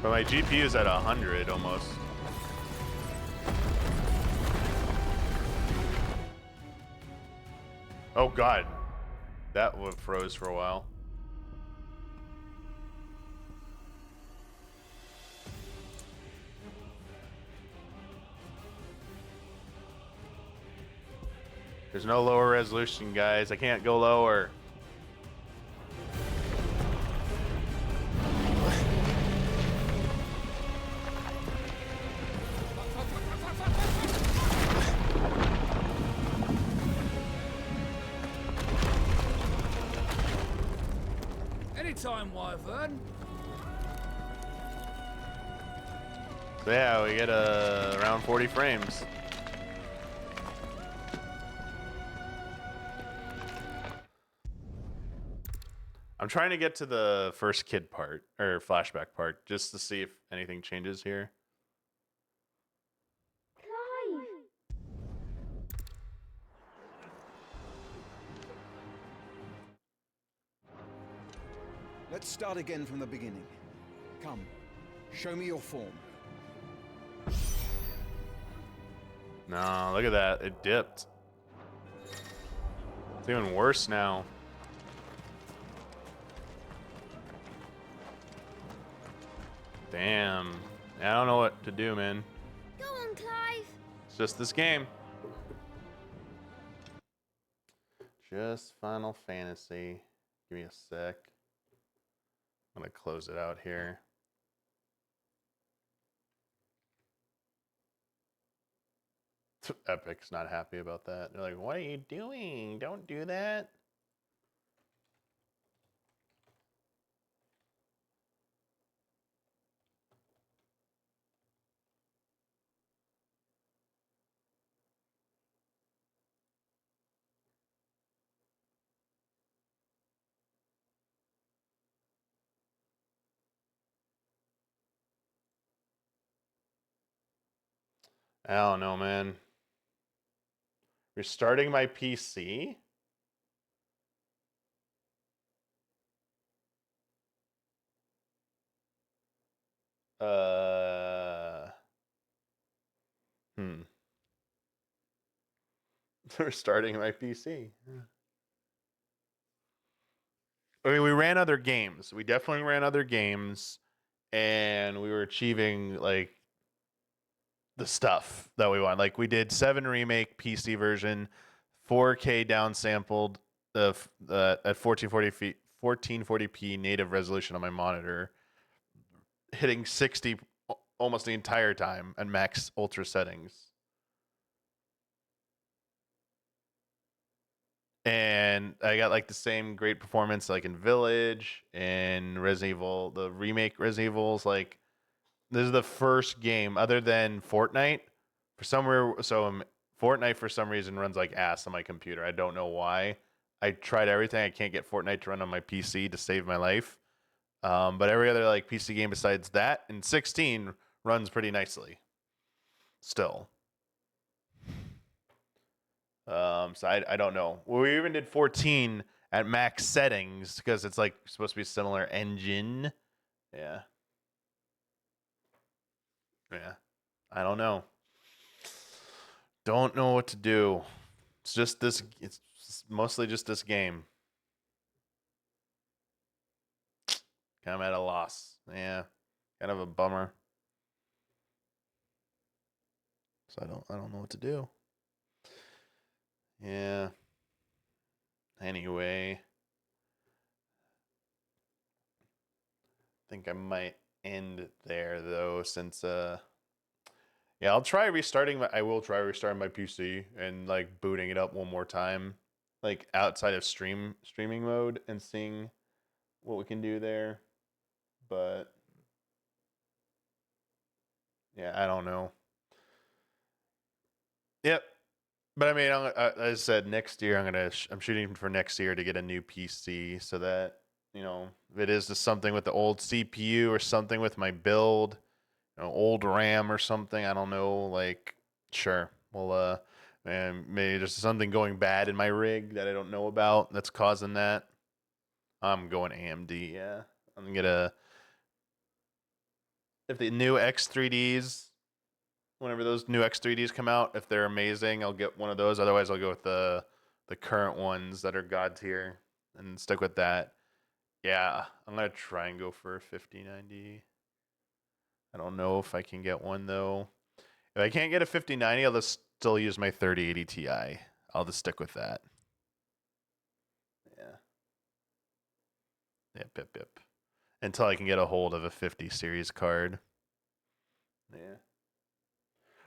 But my GPU is at 100 almost. Oh god. That one froze for a while. There's no lower resolution, guys. I can't go lower. Anytime, Wyvern. So yeah, we get around 40 frames. I'm trying to get to the first kid part, or flashback part, just to see if anything changes here. Let's start again from the beginning. Come, show me your form. No, look at that. It dipped. It's even worse now. Damn. I don't know what to do, man. Go on, Clive. It's just this game. Just Final Fantasy. Give me a sec. I'm gonna close it out here. Epic's not happy about that. They're like, what are you doing? Don't do that. I don't know, man. Restarting my PC? Hmm. Restarting my PC. I mean, we ran other games. We definitely ran other games, and we were achieving like the stuff that we want. Like we did 7 remake PC version, 4K downsampled at 1440p native resolution on my monitor, hitting 60 almost the entire time at max ultra settings. And I got like the same great performance like in Village and Resident Evil, the remake Resident Evil's like this is the first game other than Fortnite Fortnite for some reason runs like ass on my computer. I don't know why. I tried everything. I can't get Fortnite to run on my PC to save my life. But every other like PC game besides that and 16 runs pretty nicely. Still. So I don't know. Well, we even did 14 at max settings because it's like supposed to be a similar engine. Yeah. Yeah. I don't know. Don't know what to do. It's just this. It's mostly just this game. Kind of at a loss. Yeah. Kind of a bummer. So I don't know what to do. Yeah. Anyway. I think I might end there though, since yeah, I'll try restarting I will try restarting my PC and like booting it up one more time, like outside of streaming mode and seeing what we can do there. But yeah, I don't know. Yep. But I mean, as I said, next year I'm shooting for next year to get a new PC so that, you know, if it is just something with the old CPU or something with my build, you know, old RAM or something, I don't know, like sure. Well, and maybe there's something going bad in my rig that I don't know about that's causing that. I'm going AMD, yeah. I'm gonna if the new X3Ds whenever those new X3Ds come out, if they're amazing, I'll get one of those. Otherwise, I'll go with the current ones that are god tier and stick with that. Yeah, I'm gonna try and go for a 5090. I don't know if I can get one though. If I can't get a 5090, I'll just still use my 3080 Ti. I'll just stick with that. Yeah. Yep. Until I can get a hold of a 50 series card. Yeah.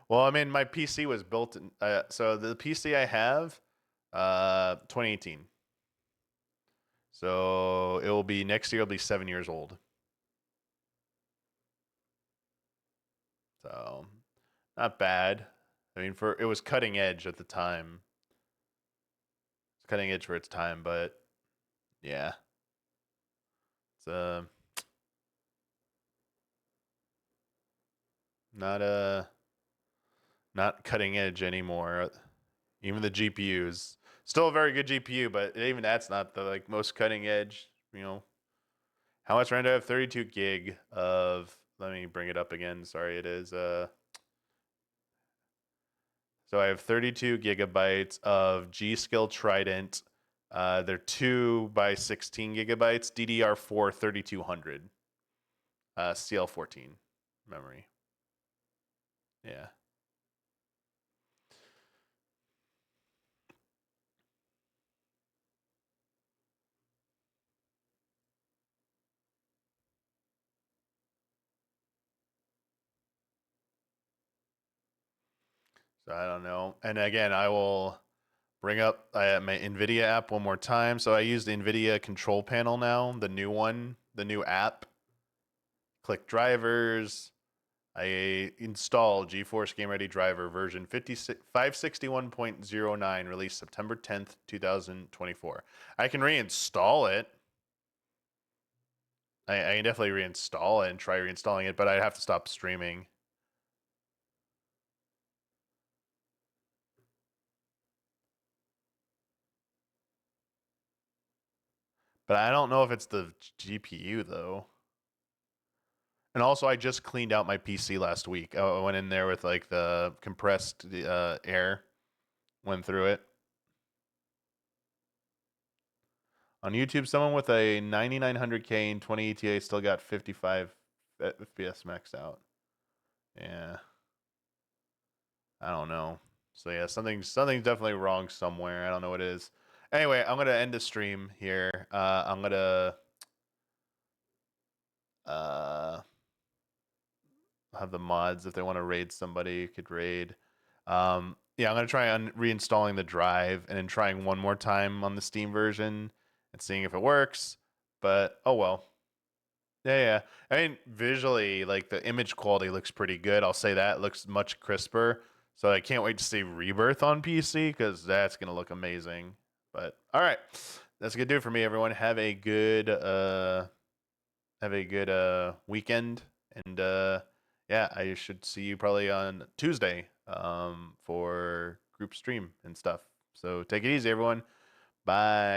Well, I mean, my PC was built in, so the PC I have, 2018. So it will be next year. It'll be 7 years old. So not bad. I mean, it was cutting edge at the time. It's cutting edge for its time, but yeah, it's not not cutting edge anymore. Even the GPUs, still a very good GPU, but even that's not the like most cutting edge. You know, How much RAM do I have? 32 gig of, let me bring it up again. Sorry, it is, so I have 32 gigabytes of G-Skill Trident. They're 2 by 16 gigabytes, DDR4 3200, CL14 memory. Yeah. So I don't know. And again, I will bring up my NVIDIA app one more time. So I use the NVIDIA control panel now, the new one, the new app. Click drivers. I install GeForce Game Ready driver version 561.09, released September 10th, 2024. I can reinstall it. I can definitely reinstall it and try reinstalling it, but I'd have to stop streaming. But I don't know if it's the GPU, though. And also, I just cleaned out my PC last week. I went in there with like the compressed air, went through it. On YouTube, someone with a 9900K and 20 ETA still got 55 FPS maxed out. Yeah. I don't know. So yeah, something's definitely wrong somewhere. I don't know what it is. Anyway, I'm gonna end the stream here. I'm gonna have the mods if they want to raid somebody could raid. Yeah, I'm gonna try on reinstalling the drive and then trying one more time on the Steam version and seeing if it works. But oh well. Yeah. I mean, visually, like the image quality looks pretty good. I'll say that. It looks much crisper. So I can't wait to see Rebirth on PC because that's gonna look amazing. But all right, that's gonna do it for me, everyone. Have a good weekend, and yeah, I should see you probably on Tuesday for group stream and stuff. So take it easy, everyone. Bye.